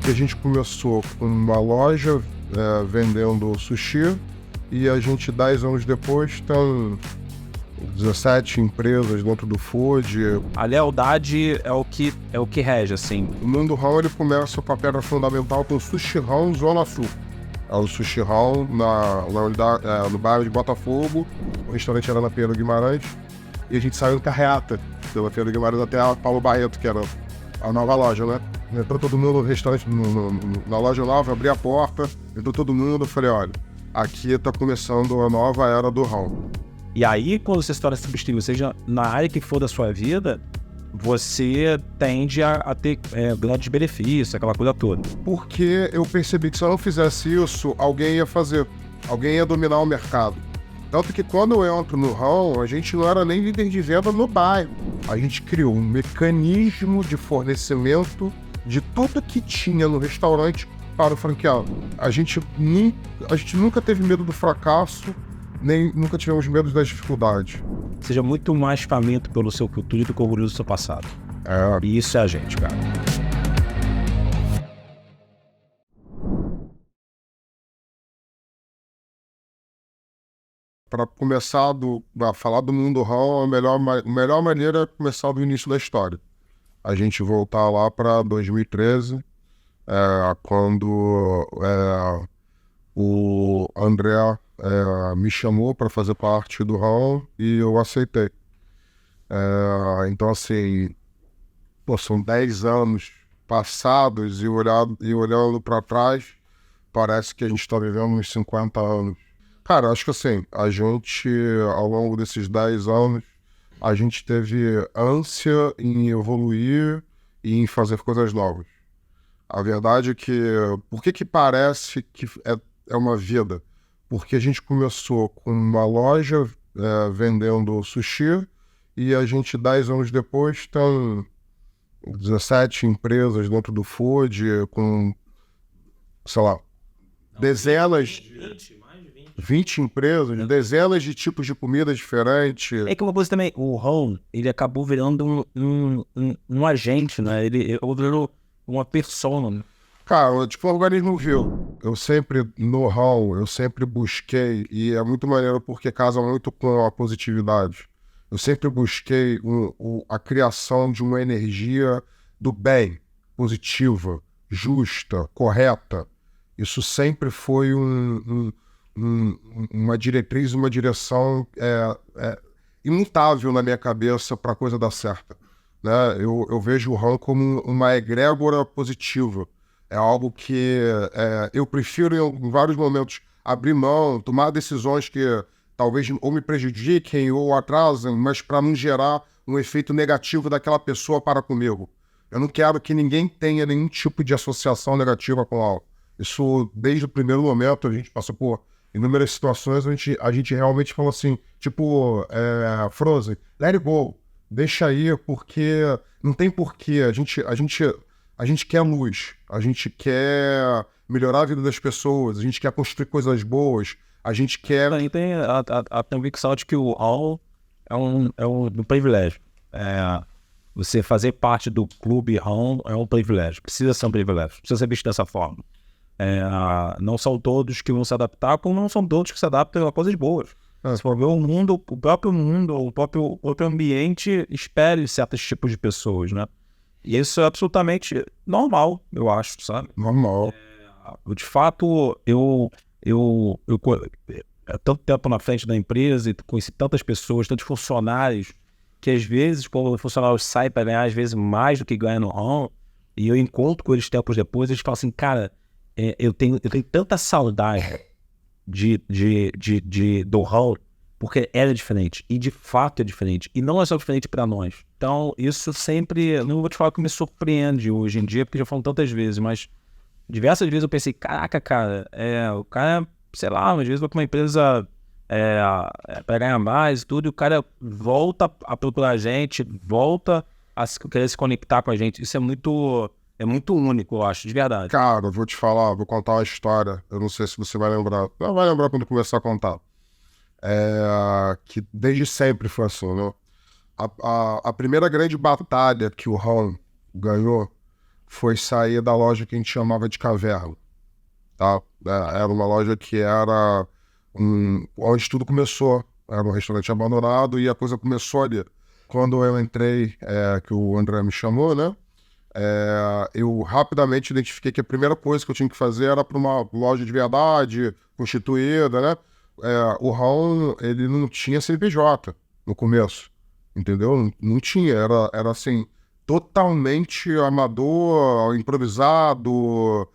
que a gente começou com uma loja vendendo sushi e a gente, 10 anos depois, tem 17 empresas dentro do food. A lealdade é o que rege, assim. O Mundo Hall, ele começa com a pedra fundamental com o Sushi Hall Zona Sul. É o Sushi Hall no bairro de Botafogo, o restaurante era na Pedro Guimarães, e a gente saiu em carreata pela Pedro Guimarães até a Paulo Barreto, que era a nova loja, né? Entrou todo mundo no restaurante, na loja nova, abri a porta, entrou todo mundo, eu falei, olha, aqui tá começando a nova era do Hall. E aí, quando você se torna substituível, seja na área que for da sua vida, você tende a ter grandes benefícios, aquela coisa toda. Porque eu percebi que se eu não fizesse isso, alguém ia fazer. Alguém ia dominar o mercado. Tanto que quando eu entro no Hall, a gente não era nem líder de venda no bairro. A gente criou um mecanismo de fornecimento de tudo que tinha no restaurante para o franqueado. A gente nunca teve medo do fracasso, nem nunca tivemos medo das dificuldades. Seja muito mais faminto pelo seu futuro do que orgulhoso do seu passado. E isso é a gente, cara. Para começar a falar do Mundo Hall, a melhor maneira é começar do início da história. A gente voltar lá para 2013, quando o André me chamou para fazer parte do Hall e eu aceitei. Então, assim, são 10 anos passados e olhando para trás, parece que a gente está vivendo uns 50 anos. Cara, acho que assim, a gente, ao longo desses 10 anos, a gente teve ânsia em evoluir e em fazer coisas novas. A verdade é que, por que parece que é uma vida? Porque a gente começou com uma loja vendendo sushi e a gente, 10 anos depois, tem 17 empresas dentro do food com, sei lá, dezenas... 20 empresas, dezenas de tipos de comida diferentes. É que uma coisa também, o Hall, ele acabou virando um agente, né? Ele virou uma persona. Cara, tipo, o organismo viu. No Hall, eu sempre busquei, e é muito maneiro porque casa muito com a positividade. Eu sempre busquei a criação de uma energia do bem, positiva, justa, correta. Isso sempre foi uma diretriz, uma direção imutável na minha cabeça para a coisa dar certo. Né? Eu vejo o Hall como uma egrégora positiva. É algo que eu prefiro, em vários momentos, abrir mão, tomar decisões que talvez ou me prejudiquem ou atrasem, mas para não gerar um efeito negativo daquela pessoa para comigo. Eu não quero que ninguém tenha nenhum tipo de associação negativa com algo. Isso, desde o primeiro momento, a gente passou por inúmeras situações, a gente realmente falou assim, tipo, Frozen, let it go, deixa aí, porque não tem porquê, a gente quer luz, a gente quer melhorar a vida das pessoas, a gente quer construir coisas boas, a gente quer... Tem a convicção de que o Hall é um privilégio. Você fazer parte do clube Hall é um privilégio, precisa ser um privilégio, precisa ser visto dessa forma. Não são todos que vão se adaptar, como não são todos que se adaptam a coisas boas. Se for ver o próprio ambiente espere certos tipos de pessoas, né? E isso é absolutamente normal, eu acho, sabe? Normal. De fato, eu tanto tempo na frente da empresa e conheci tantas pessoas, tantos funcionários, que às vezes, quando o funcionário sai para ganhar, às vezes, mais do que ganha no Hall, e eu encontro com eles tempos depois, eles falam assim, cara, eu tenho tanta saudade do Hall, porque era diferente, e de fato é diferente, e não é só diferente para nós. Então, isso sempre, não vou te falar que me surpreende hoje em dia, porque já falam tantas vezes, mas diversas vezes eu pensei, caraca, cara, o cara, sei lá, às vezes vai para uma empresa para ganhar mais e tudo, e o cara volta a procurar a gente, volta a querer se conectar com a gente. Isso é muito único, eu acho, de verdade. Cara, eu vou te falar, vou contar uma história. Eu não sei se você vai lembrar. Não vai lembrar quando começar a contar. Que desde sempre foi assim, né? A primeira grande batalha que o Hall ganhou foi sair da loja que a gente chamava de Caverna, tá? Era uma loja que era onde tudo começou. Era um restaurante abandonado e a coisa começou ali. Quando eu entrei, que o André me chamou, né? Eu rapidamente identifiquei que a primeira coisa que eu tinha que fazer era para uma loja de verdade, constituída, né? O Raul, ele não tinha CNPJ no começo, entendeu? Não tinha, era assim, totalmente amador, improvisado,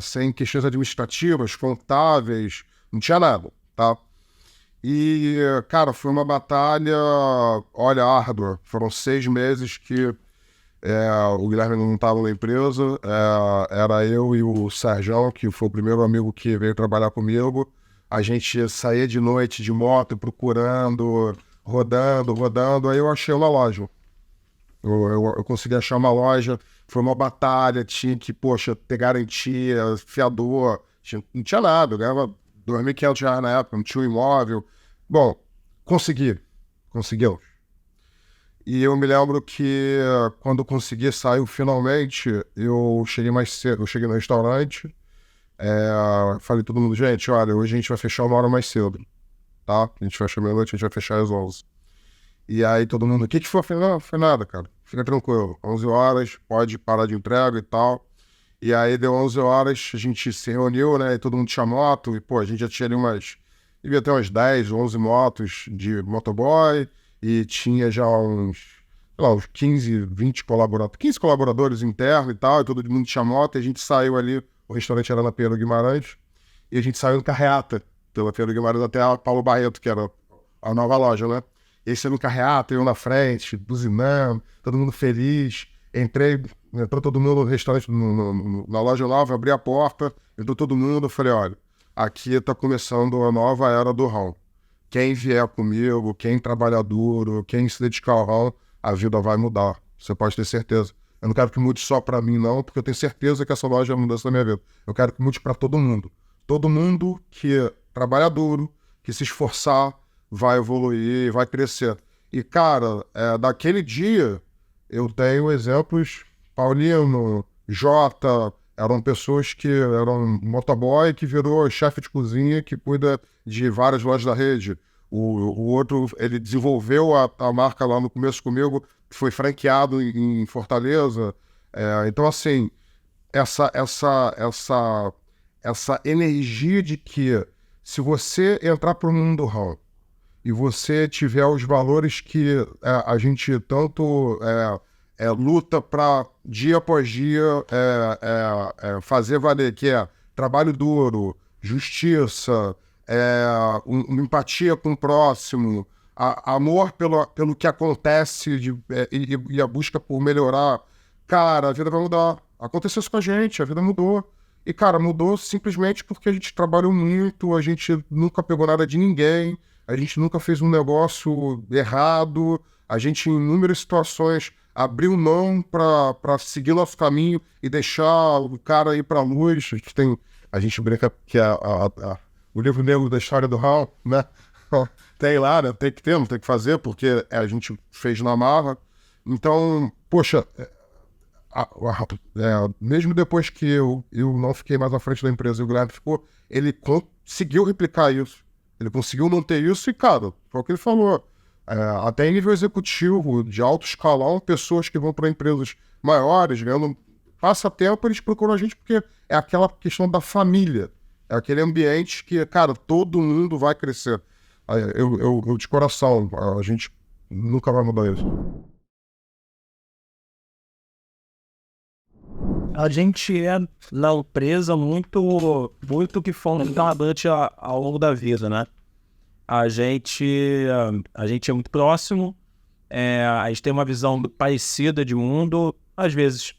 sem questões administrativas, contáveis, não tinha nada, tá? E, cara, foi uma batalha, olha, árdua. Foram 6 meses que o Guilherme não estava na empresa, era eu e o Sérgio, que foi o primeiro amigo que veio trabalhar comigo. A gente saía de noite de moto procurando, rodando. Aí eu achei uma loja. Eu consegui achar uma loja. Foi uma batalha, tinha que, poxa, ter garantia, fiador. Não tinha nada, eu ganhava R$ 2.500 na época, não tinha um imóvel. Bom, conseguiu. E eu me lembro que quando eu consegui sair finalmente, eu cheguei mais cedo, eu cheguei no restaurante, falei todo mundo, gente, olha, hoje a gente vai fechar 1 hora mais cedo, tá? A gente fecha meia-noite, a gente vai fechar às 11. E aí todo mundo, o que foi? Eu falei, não, foi nada, cara, fica tranquilo, 11 horas, pode parar de entrega e tal. E aí deu 11 horas, a gente se reuniu, né, e todo mundo tinha moto, e pô, a gente já tinha ali devia ter umas 10, 11 motos de motoboy, e tinha já sei lá, uns 15, 20 colaboradores, 15 colaboradores internos e tal, e todo mundo tinha moto, e a gente saiu ali, o restaurante era na Pedro Guimarães, e a gente saiu em carreata pela Pedro Guimarães até a Paulo Barreto, que era a nova loja, né? E aí saiu em carreata, eu na frente, buzinando, todo mundo feliz. Entrou todo mundo no restaurante, na loja nova, abri a porta, entrou todo mundo, eu falei, olha, aqui tá começando a nova era do Raul. Quem vier comigo, quem trabalhar duro, quem se dedicar ao Raul, a vida vai mudar. Você pode ter certeza. Eu não quero que mude só para mim, não, porque eu tenho certeza que essa loja é a mudança da minha vida. Eu quero que mude para todo mundo. Todo mundo que trabalha duro, que se esforçar, vai evoluir, vai crescer. E, cara, daquele dia, eu tenho exemplos, Paulino, Jota, eram pessoas que eram motoboy, que virou chefe de cozinha, que cuida de várias lojas da rede. O outro, ele desenvolveu a marca lá no começo comigo, foi franqueado em Fortaleza. Então, assim, essa energia de que se você entrar para o mundo do ramo e você tiver os valores que a gente tanto luta para dia após dia fazer valer, que é trabalho duro, justiça, empatia com o próximo, amor pelo que acontece e a busca por melhorar, cara, a vida vai mudar. Aconteceu isso com a gente, a vida mudou. E, cara, mudou simplesmente porque a gente trabalhou muito, a gente nunca pegou nada de ninguém, a gente nunca fez um negócio errado, a gente, em inúmeras situações, abriu mão para seguir nosso caminho e deixar o cara ir para a luz. A gente brinca que o livro negro da história do Raul, né? Tem lá, né? Tem que ter, não tem que fazer, porque a gente fez na marra. Então, poxa, mesmo depois que eu não fiquei mais à frente da empresa e o Guilherme ficou, ele conseguiu replicar isso. Ele conseguiu manter isso e, cara, foi o que ele falou. Até em nível executivo, de alto escalão, pessoas que vão para empresas maiores, ganhando passatempo, eles procuram a gente porque é aquela questão da família. É aquele ambiente que, cara, todo mundo vai crescer. Eu de coração, a gente nunca vai mudar isso. A gente na empresa muito que fundante ao longo da vida, né? A gente é muito próximo, a gente tem uma visão parecida de mundo, às vezes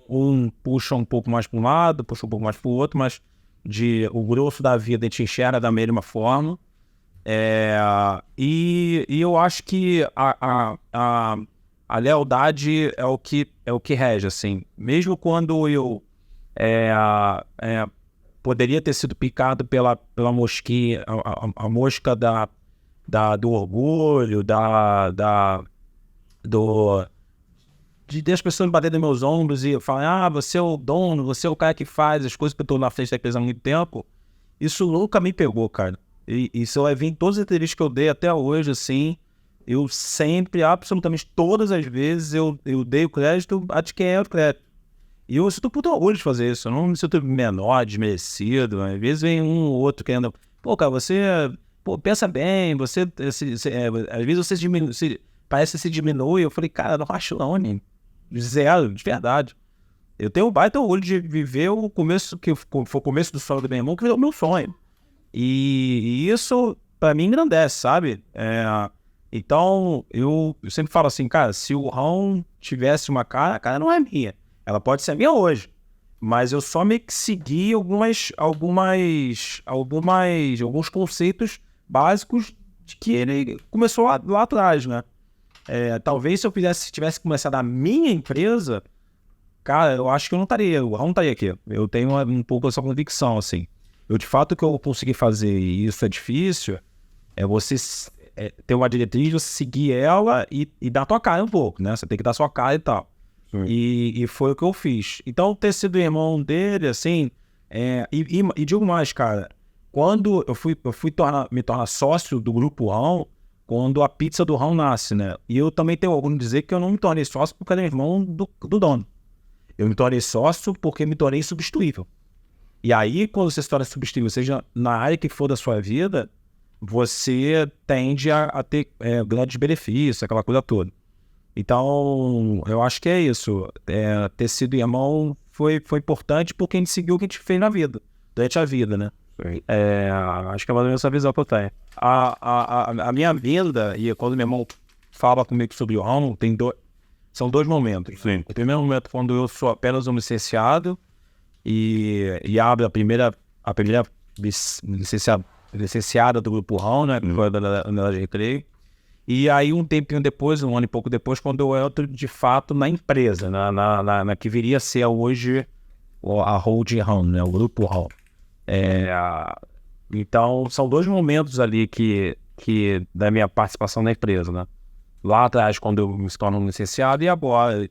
um puxa um pouco mais para um lado, puxa um pouco mais para o outro, mas o grosso da vida a gente enxerga da mesma forma. E eu acho que a lealdade é o que rege, assim. Mesmo quando eu poderia ter sido picado pela mosquinha, a mosca do orgulho, de as pessoas baterem nos meus ombros e falar, você é o dono, você é o cara que faz as coisas que eu tô na frente da empresa há muito tempo, isso nunca me pegou, cara. E isso eu vi em todas as entrevistas que eu dei até hoje, assim, eu sempre, absolutamente todas as vezes, eu dei o crédito a de quem é o crédito. E eu sinto puto orgulho de fazer isso, eu não me sinto menor, desmerecido, às vezes vem um ou outro querendo, pô, cara, você, pô, pensa bem, você, às vezes você diminui, parece que se diminui, eu falei, cara, não acho não, né? Zero, de verdade. Eu tenho um baita orgulho de viver o começo, que foi o começo do sonho do meu irmão, que virou meu sonho. E isso, pra mim, engrandece, sabe? Então, eu sempre falo assim, cara, se o Rão tivesse uma cara, a cara não é minha. Ela pode ser minha hoje. Mas eu só meio que segui alguns conceitos básicos de que ele começou lá atrás, né? Talvez se eu tivesse começado a minha empresa, cara, eu acho que eu não estaria, o Raul não estaria aqui. Eu tenho um pouco essa convicção, assim. De fato, o que eu consegui fazer, e isso é difícil, é você ter uma diretriz, você seguir ela e dar tua cara um pouco, né? Você tem que dar sua cara e tal. E foi o que eu fiz. Então, ter sido irmão dele, assim, e digo mais, cara, quando eu fui me tornar sócio do Grupo Rão, quando a pizza do Rão nasce, né? E eu também tenho orgulho de dizer que eu não me tornei sócio porque era irmão do dono. Eu me tornei sócio porque me tornei substituível. E aí, quando você se torna substituível, seja na área que for da sua vida, você tende a ter grandes benefícios, aquela coisa toda. Então, eu acho que é isso. Ter sido irmão foi importante porque a gente seguiu o que a gente fez na vida, durante a vida, né? Acho que é mais ou menos essa visão que eu tenho. A minha vinda, e quando meu irmão fala comigo sobre o Rão, são dois momentos. Sim. O primeiro momento, quando eu sou apenas um licenciado e abro a primeira licenciada do Grupo Rão, né? Que foi da Recreio. E aí, um tempinho depois, um ano e pouco depois, quando eu entro de fato na empresa, na que viria a ser hoje a Holding Rão, né? O Grupo Rão. Então, são dois momentos ali que da minha participação na empresa, né? Lá atrás, quando eu me torno um licenciado, e agora,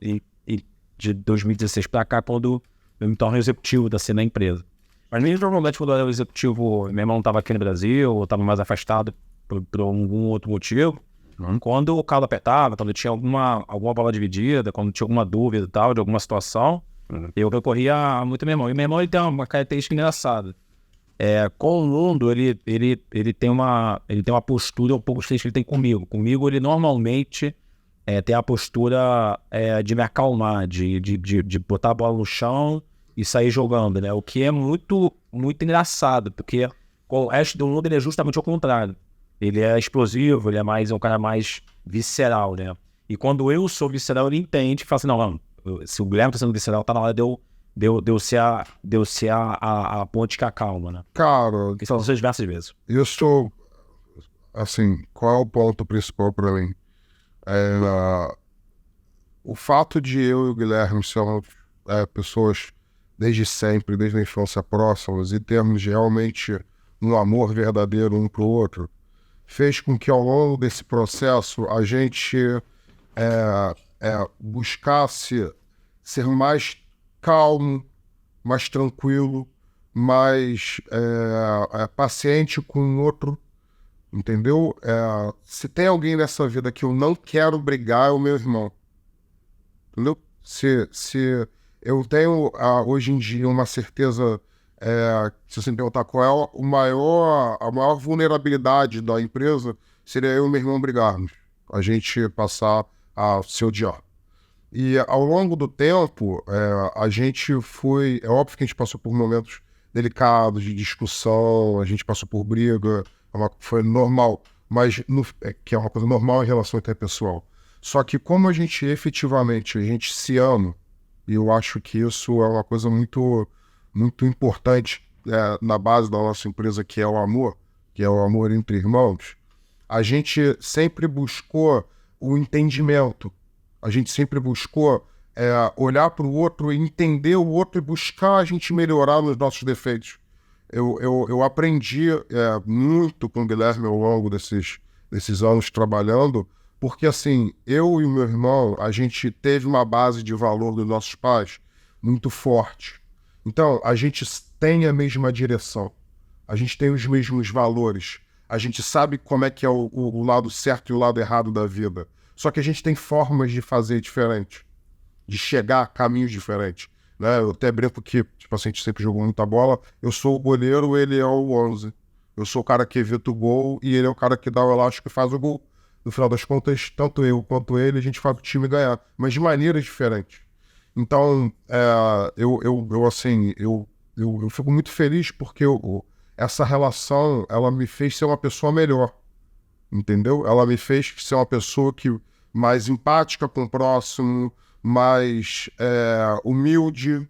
de 2016 para cá, quando eu me torno executivo da empresa. Mas mesmo normalmente, quando eu era executivo, meu irmão estava aqui no Brasil, ou estava mais afastado por algum outro motivo. Quando o calo apertava, quando tinha alguma bola dividida, quando tinha alguma dúvida e tal, de alguma situação, eu recorria muito ao meu irmão. E meu irmão, ele tem uma característica engraçada. Com o mundo, ele tem uma postura um pouco diferente que ele tem comigo. Comigo, ele normalmente tem a postura de me acalmar, de botar a bola no chão e sair jogando, né? O que é muito, muito engraçado, porque com o resto do mundo ele é justamente o contrário. Ele é explosivo, ele é um cara mais visceral, né? E quando eu sou visceral, ele entende e fala assim, não, se o Guilherme tá sendo visceral, tá na hora de eu ser a ponte que acalma, né? Cara, Isso são diversas vezes. eu sou, assim, qual é o ponto principal para mim? O fato de eu e o Guilherme sermos pessoas desde sempre, desde a infância próximas, e termos realmente um amor verdadeiro um pro outro, fez com que ao longo desse processo a gente buscasse ser mais calmo, mais tranquilo, mais paciente com o outro, entendeu? Se tem alguém nessa vida que eu não quero brigar, é o meu irmão, entendeu? Se eu tenho hoje em dia uma certeza, se você me perguntar qual é a maior vulnerabilidade da empresa, seria eu e meu irmão brigarmos, a gente passar a se odiar. E ao longo do tempo, a gente foi... É óbvio que a gente passou por momentos delicados, de discussão, a gente passou por briga, foi normal, mas que é uma coisa normal em relação interpessoal. Só que como a gente efetivamente, a gente se ama, e eu acho que isso é uma coisa muito, muito importante na base da nossa empresa, que é o amor entre irmãos, a gente sempre buscou o entendimento. A gente sempre buscou olhar para o outro, entender o outro e buscar a gente melhorar nos nossos defeitos. Eu aprendi muito com o Guilherme ao longo desses anos trabalhando, Porque, assim, eu e o meu irmão, a gente teve uma base de valor dos nossos pais muito forte. Então, a gente tem a mesma direção. A gente tem os mesmos valores. A gente sabe como é que é o lado certo e o lado errado da vida. Só que a gente tem formas de fazer diferente, de chegar a caminhos diferentes, né? Eu até brinco que, tipo assim, a gente sempre jogou muita bola. Eu sou o goleiro, ele é o 11. Eu sou o cara que evita o gol e ele é o cara que dá o elástico e faz o gol. No final das contas, tanto eu quanto ele, a gente faz o time ganhar, mas de maneiras diferentes. Então, eu fico muito feliz porque essa relação, ela me fez ser uma pessoa melhor, entendeu? Ela me fez ser uma pessoa mais empática com o próximo, mais humilde,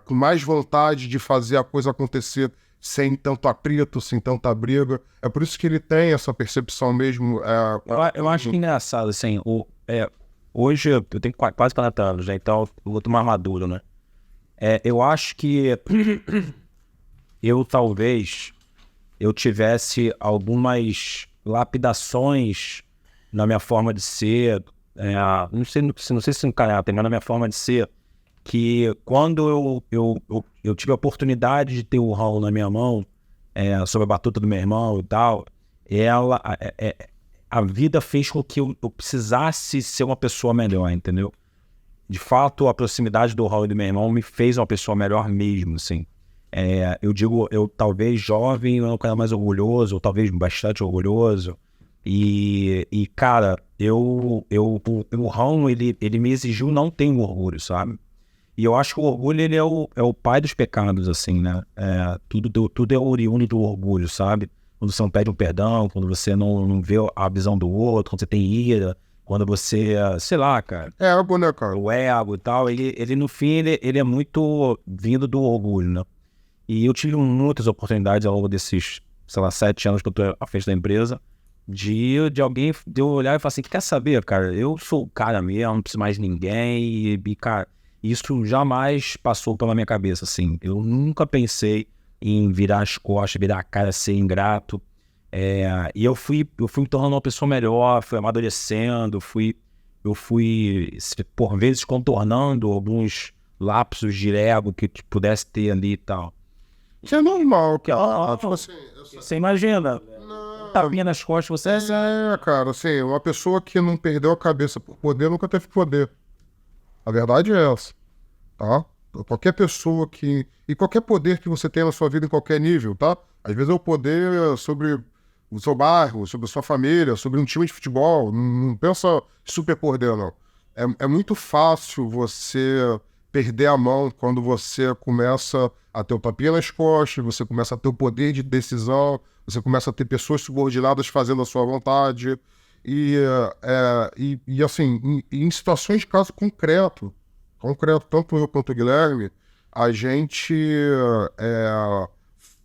com mais vontade de fazer a coisa acontecer sem tanto atrito, sem tanta briga. É por isso que ele tem essa percepção mesmo. Eu acho que é engraçado, assim, hoje eu tenho quase 40 anos, né? Então eu tô mais maduro, né? Eu acho que talvez eu tivesse algumas lapidações na minha forma de ser, não sei se no caráter, mas na minha forma de ser, que quando eu tive a oportunidade de ter o Raul na minha mão, sob a batuta do meu irmão e tal, a vida fez com que eu precisasse ser uma pessoa melhor, entendeu? De fato, a proximidade do Raul e do meu irmão me fez uma pessoa melhor mesmo, assim. Eu digo, eu talvez jovem, eu era um cara mais orgulhoso, ou talvez bastante orgulhoso. E cara, o Raul, ele me exigiu não ter um orgulho, sabe? E eu acho que o orgulho, ele é o pai dos pecados, assim, né? Tudo é oriundo do orgulho, sabe? Quando você não pede um perdão, quando você não vê a visão do outro, quando você tem ira, quando você, sei lá, cara. Ego, né, cara? O ego e tal, ele no fim, ele é muito vindo do orgulho, né? E eu tive muitas oportunidades ao longo desses, sei lá, 7 anos que eu tô à frente da empresa, de alguém, de eu olhar e falar assim, quer saber, cara, eu sou o cara mesmo, não preciso mais de ninguém, e cara, isso jamais passou pela minha cabeça, assim. Eu nunca pensei em virar as costas, virar a cara, ser ingrato. E eu fui me tornando uma pessoa melhor, fui amadurecendo, eu fui, por vezes, contornando alguns lapsos de ego que pudesse ter ali e tal. Que é normal, cara. Tipo assim, Você imagina, tapinha nas costas, você... cara, assim, uma pessoa que não perdeu a cabeça por poder nunca teve poder. A verdade é essa, tá? Qualquer pessoa e qualquer poder que você tenha na sua vida em qualquer nível, tá? Às vezes é o poder sobre o seu bairro, sobre a sua família, sobre um time de futebol. Não pensa super poder, não. É muito fácil você perder a mão quando você começa a ter o tapinha nas costas, você começa a ter o poder de decisão, você começa a ter pessoas subordinadas fazendo a sua vontade. E assim, em situações de caso concreto, tanto eu quanto o Guilherme, a gente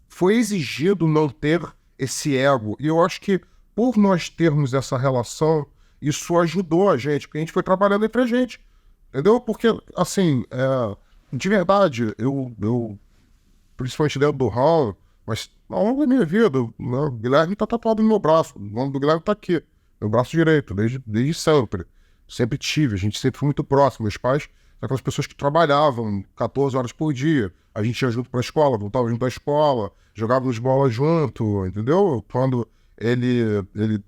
foi exigido não ter esse ego. E eu acho que por nós termos essa relação, isso ajudou a gente, porque a gente foi trabalhando entre a gente. Entendeu? Porque, assim, de verdade, eu principalmente dentro do hall, mas ao longo da minha vida, né, o Guilherme tá tatuado no meu braço, o nome do Guilherme tá aqui, meu braço direito, desde sempre. Sempre tive, a gente sempre foi muito próximo. Meus pais são aquelas pessoas que trabalhavam 14 horas por dia. A gente ia junto pra escola, voltava junto da escola, jogávamos bola junto, entendeu? Quando ele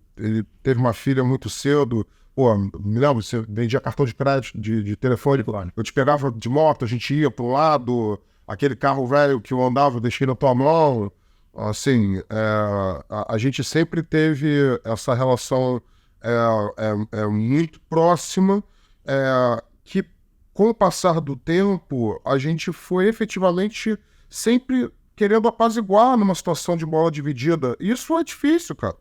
teve uma filha muito cedo, pô, me lembro, você vendia cartão de crédito, de telefone, eu te pegava de moto, a gente ia pro lado, aquele carro velho que eu andava, eu deixei na tua mão. Assim, a gente sempre teve essa relação muito próxima, que com o passar do tempo, a gente foi efetivamente sempre querendo apaziguar numa situação de bola dividida. E isso é difícil, cara.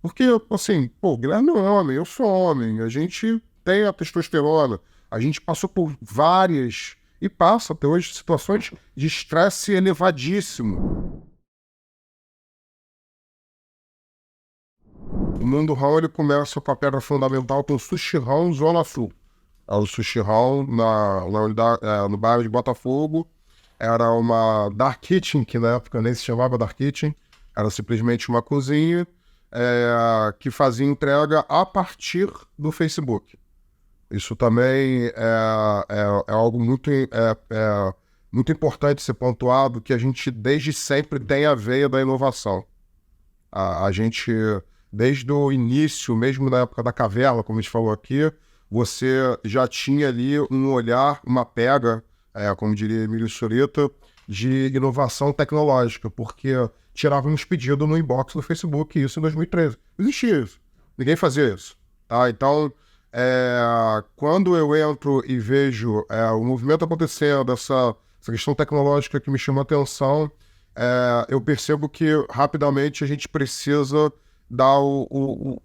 Porque, assim, pô, o Guilherme é homem, eu sou homem, a gente tem a testosterona, a gente passou por várias, e passa até hoje, situações de estresse elevadíssimo. O Mundo Hall, ele começa com a pedra fundamental com o Sushi Hall Zona Sul. O Sushi Hall, no bairro de Botafogo, era uma Dark Kitchen, que na época nem se chamava Dark Kitchen, era simplesmente uma cozinha, que fazia entrega a partir do Facebook. Isso também é algo muito importante ser pontuado, que a gente desde sempre tem a veia da inovação. A gente, desde o início, mesmo na época da caverna, como a gente falou aqui, você já tinha ali um olhar, uma pega, como diria Emílio Surita, de inovação tecnológica, porque tirávamos pedido no inbox do Facebook, isso em 2013. Não existia isso. Ninguém fazia isso. Tá? Então, quando eu entro e vejo o movimento acontecendo, essa questão tecnológica que me chama a atenção, eu percebo que rapidamente a gente precisa dar o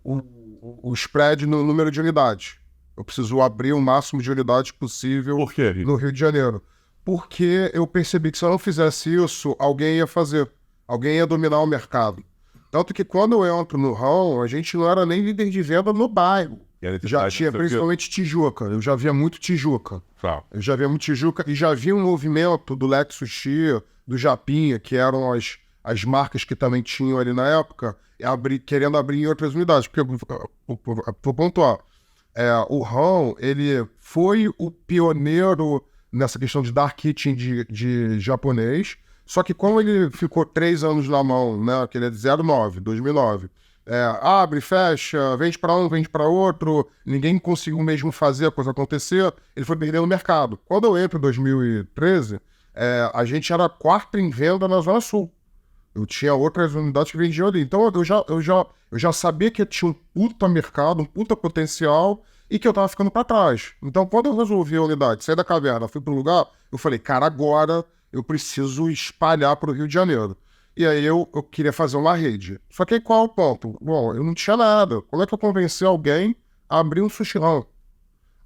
spread no número de unidades. Eu preciso abrir o máximo de unidades possível no Rio de Janeiro. Porque eu percebi que se eu não fizesse isso, alguém ia fazer. Alguém ia dominar o mercado. Tanto que quando eu entro no ramo, a gente não era nem líder de venda no bairro. Já tinha principalmente Tijuca. Eu já via muito Tijuca. Eu já via muito Tijuca e já vi um movimento do Lex Sushi, do Japinha, que eram as marcas que também tinham ali na época, querendo abrir em outras unidades. Porque, vou pontuar, o RAM, ele foi o pioneiro nessa questão de dark kitchen de japonês, só que como ele ficou 3 anos na mão, né, que ele é de 2009, abre, fecha, vende para um, vende para outro, ninguém conseguiu mesmo fazer a coisa acontecer, ele foi perdendo o mercado. Quando eu entro em 2013, a gente era quarto em venda na Zona Sul. Eu tinha outras unidades que vendiam ali. Então eu já sabia que tinha um puta mercado, um puta potencial, e que eu tava ficando para trás. Então, quando eu resolvi a unidade, sair da caverna, fui pro lugar, eu falei, cara, agora eu preciso espalhar pro Rio de Janeiro. E aí eu queria fazer uma rede. Só que aí qual é o ponto? Bom, eu não tinha nada. Como é que eu convenci alguém a abrir um sushi-rão?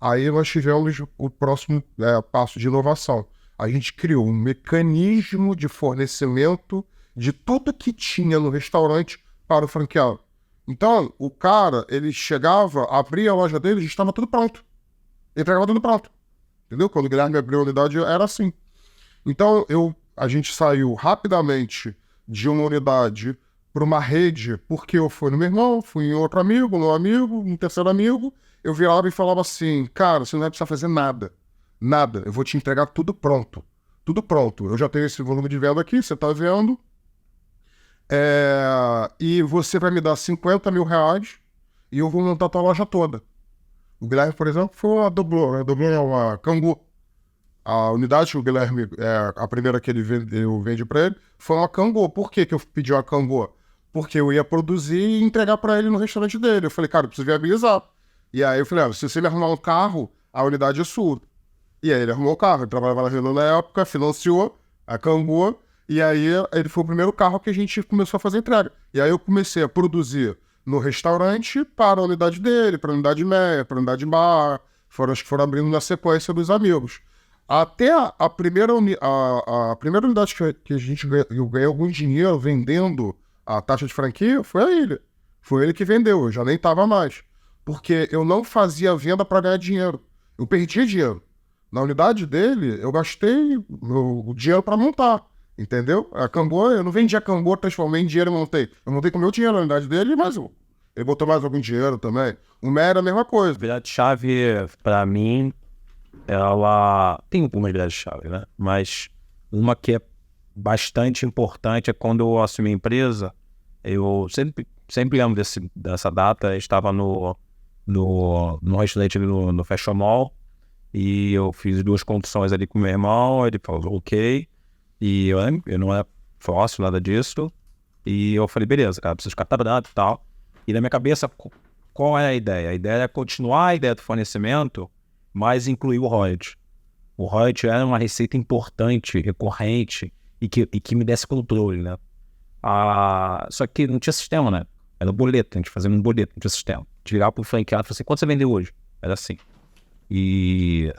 Aí nós tivemos o próximo passo de inovação. A gente criou um mecanismo de fornecimento de tudo que tinha no restaurante para o franqueado. Então, o cara, ele chegava, abria a loja dele, já estava tudo pronto. Ele entregava tudo pronto. Entendeu? Quando o Guilherme abriu a unidade, era assim. Então, a gente saiu rapidamente de uma unidade para uma rede, porque eu fui no meu irmão, fui em outro amigo, no amigo, um terceiro amigo, eu virava e falava assim, cara, você não vai precisar fazer nada. Nada. Eu vou te entregar tudo pronto. Tudo pronto. Eu já tenho esse volume de venda aqui, você está vendo. E você vai me dar 50 mil reais e eu vou montar a tua loja toda. O Guilherme, por exemplo, foi uma Doblô. A Doblô é uma Cangu. A unidade que o Guilherme, a primeira que eu vendi para ele, foi uma Cangu. Por que eu pedi uma Cangu? Porque eu ia produzir e entregar para ele no restaurante dele. Eu falei, cara, eu preciso viabilizar. E aí eu falei, se você me arrumar um carro, a unidade é sua. E aí ele arrumou o carro. Ele trabalhava na Renault na época, financiou a Cangu. E aí ele foi o primeiro carro que a gente começou a fazer entrega. E aí eu comecei a produzir no restaurante para a unidade dele, para a unidade meia, para a unidade bar. Foram as que foram abrindo na sequência dos amigos. Até a primeira unidade que a gente ganhou algum dinheiro vendendo a taxa de franquia foi a ele. Foi ele que vendeu, eu já nem estava mais. Porque eu não fazia venda para ganhar dinheiro. Eu perdia dinheiro. Na unidade dele, eu gastei o dinheiro para montar. Entendeu? A Cangu, eu não vendi a Cangu, transformei em dinheiro e montei. Eu montei com o meu dinheiro na unidade dele e mais um. Ele botou mais algum dinheiro também. O Mé era a mesma coisa. A virada-chave, pra mim, ela tem algumas viradas-chave, né? Mas uma que é bastante importante é quando eu assumi a empresa, eu sempre lembro dessa data, eu estava no restaurante ali no Fashion Mall e eu fiz 2 condições ali com meu irmão, ele falou, ok. E eu não era fácil, nada disso. E eu falei, beleza, cara, preciso ficar tabelado e tal. E na minha cabeça, qual é a ideia? A ideia é continuar a ideia do fornecimento, mas incluir o royalty. O royalty era uma receita importante, recorrente, e que me desse controle, né? Só que não tinha sistema, né? Era boleto, a gente fazia um boleto, não tinha sistema. A gente virava pro franqueado e falava assim, quanto você vendeu hoje? Era assim. E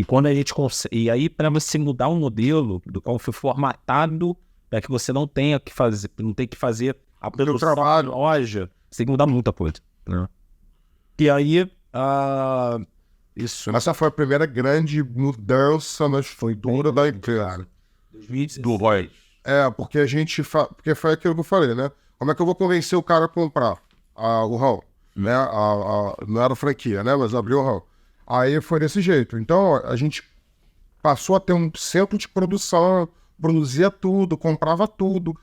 quando a gente consegue... E aí, para você mudar um modelo do qual foi formatado para que você não tenha que fazer, não tem que fazer a produção da loja, você tem que mudar muita coisa, né? E aí, isso... Essa foi a primeira grande mudança na estrutura da empresa. Do Roy. Porque porque foi aquilo que eu falei, né? Como é que eu vou convencer o cara a comprar? o hall, né? Não era franquia, né? Mas abriu o hall. Aí foi desse jeito. Então, a gente passou a ter um centro de produção, produzia tudo, comprava tudo.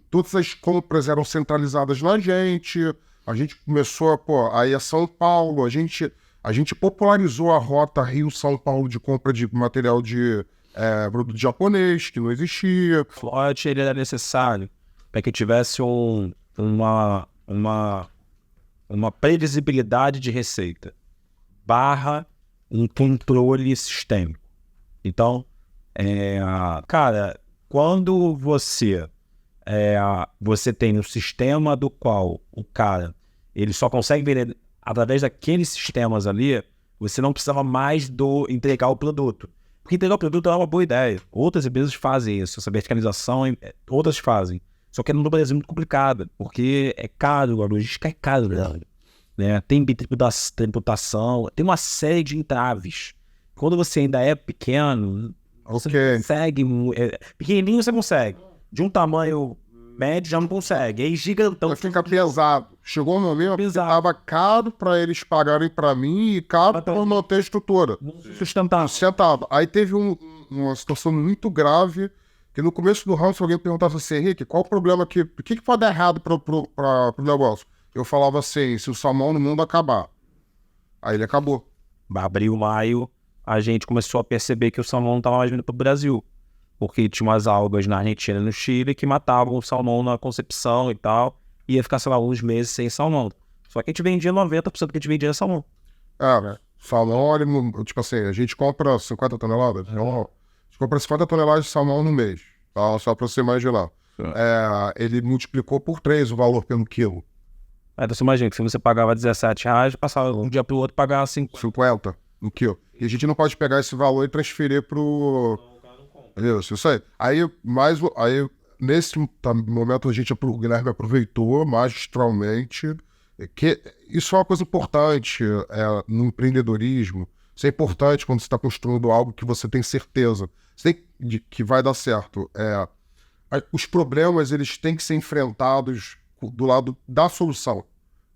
Todas as compras eram centralizadas na gente. A gente começou a ir a São Paulo. A gente popularizou a rota Rio-São Paulo de compra de material de produto japonês, que não existia. O lote ele era necessário para que tivesse uma previsibilidade de receita barra um controle sistêmico. Então, cara, quando você tem um sistema do qual o cara ele só consegue vender através daqueles sistemas ali, você não precisava mais entregar o produto. Porque entregar o produto é uma boa ideia. Outras empresas fazem isso, essa verticalização, outras fazem. Só que no Brasil é muito complicado, porque é caro, a logística é cara, né? Tem tributação, tem uma série de entraves. Quando você ainda é pequeno, você não consegue. Pequenininho você consegue. De um tamanho médio já não consegue. Aí gigantão. Fica pesado. Chegou um momento que estava caro para eles pagarem para mim e caro para manter a estrutura. Sustentável. Aí teve uma situação muito grave que no começo do round, se alguém perguntasse assim, Henrique, qual o problema aqui? O que pode dar errado para o negócio? Eu falava assim, se o salmão no mundo acabar. Aí ele acabou. Abril, maio, a gente começou a perceber que o salmão não estava mais vindo para o Brasil. Porque tinha umas algas na Argentina e no Chile que matavam o salmão na concepção e tal. E ia ficar, sei lá, uns meses sem salmão. Só que a gente vendia 90% do que a gente vendia salmão. Salmão, tipo assim, a gente compra 50 toneladas. A gente compra 50 toneladas de salmão no mês. Tá? Só para você imaginar. Ele multiplicou por 3 o valor pelo quilo. Então você imagina que se você pagava R$17, passava um dia pro outro pagar 50 no quilo. E a gente não pode pegar esse valor e transferir pro... Isso aí. Aí, nesse momento, o Guilherme aproveitou magistralmente. Que isso é uma coisa importante no empreendedorismo. Isso é importante quando você está construindo algo que você tem certeza que vai dar certo. Os problemas eles têm que ser enfrentados do lado da solução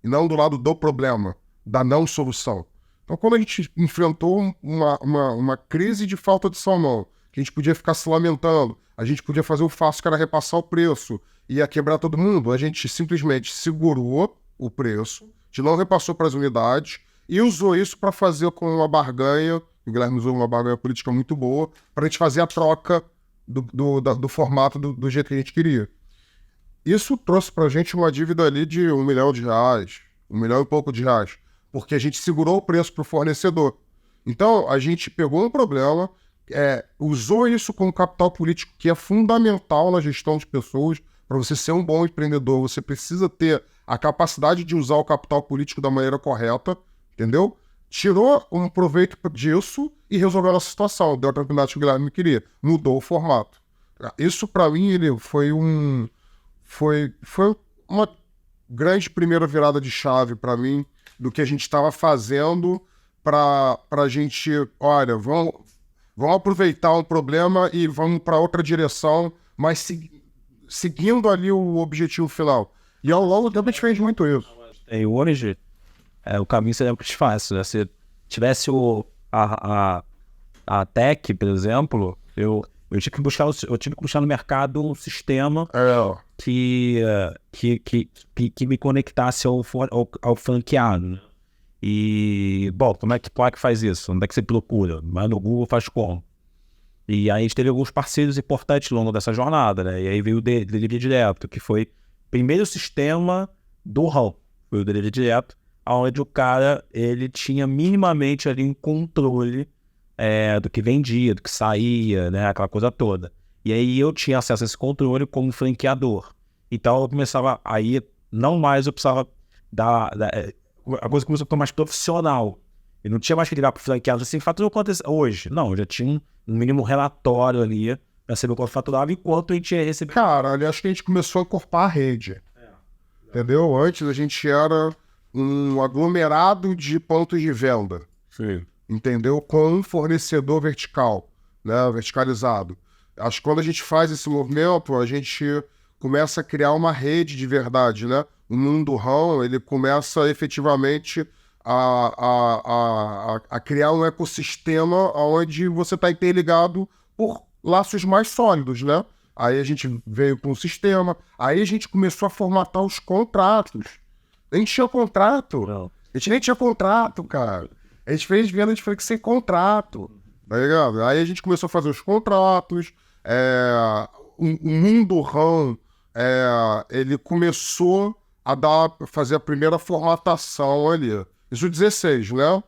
e não do lado do problema, da não solução. Então, quando a gente enfrentou uma crise de falta de salmão, que a gente podia ficar se lamentando, a gente podia fazer o fácil que era repassar o preço, ia quebrar todo mundo, a gente simplesmente segurou o preço, a gente não repassou para as unidades e usou isso para fazer com uma barganha, o Guilherme usou uma barganha política muito boa, para a gente fazer a troca do formato do jeito que a gente queria. Isso trouxe para a gente uma dívida ali de R$1 milhão, R$1 milhão e pouco de reais, porque a gente segurou o preço para o fornecedor. Então, a gente pegou um problema, usou isso como capital político, que é fundamental na gestão de pessoas. Para você ser um bom empreendedor, você precisa ter a capacidade de usar o capital político da maneira correta, entendeu? Tirou um proveito disso e resolveu a nossa situação. Deu a tranquilidade que o Guilherme queria. Mudou o formato. Isso, para mim, foi uma grande primeira virada de chave para mim do que a gente estava fazendo para a gente, olha, vamos aproveitar um problema e vamos para outra direção, mas seguindo ali o objetivo final. E ao longo do tempo a gente fez muito isso. E hoje, o caminho seria mais fácil, né? Se tivesse a Tech, por exemplo, eu tive que buscar no mercado um sistema que me conectasse ao franqueado, né? E, bom, como é que faz isso? Onde é que você procura? Mas no Google faz como? E aí a gente teve alguns parceiros importantes ao longo dessa jornada, né? E aí veio o Delivery Direto, que foi o primeiro sistema do hall. Foi o Delivery Direto, onde o cara, ele tinha minimamente ali um controle do que vendia, do que saía, né? Aquela coisa toda. E aí eu tinha acesso a esse controle como franqueador. Então eu começava, aí não mais eu precisava a coisa começou a ficar mais profissional. Eu não tinha mais que ligar para o franqueado assim, faturou quanto hoje? Não, eu já tinha um mínimo relatório ali para saber quanto faturava e quanto a gente ia receber. Cara, ali acho que a gente começou a encorpar a rede. Entendeu? Antes a gente era um aglomerado de pontos de venda. Sim. Entendeu? Com um fornecedor vertical, né? Verticalizado. Acho que quando a gente faz esse movimento, a gente começa a criar uma rede de verdade, né? o mundo RAM, ele começa efetivamente a criar um ecossistema onde você está interligado por laços mais sólidos, né? Aí a gente veio com o sistema, aí a gente começou a formatar os contratos. A gente tinha contrato. Não. A gente nem tinha contrato, cara. A gente fez venda de frente sem contrato, tá ligado? Aí a gente começou a fazer os contratos, o mundo RAM, ele começou a fazer a primeira formatação ali. Isso 16, né?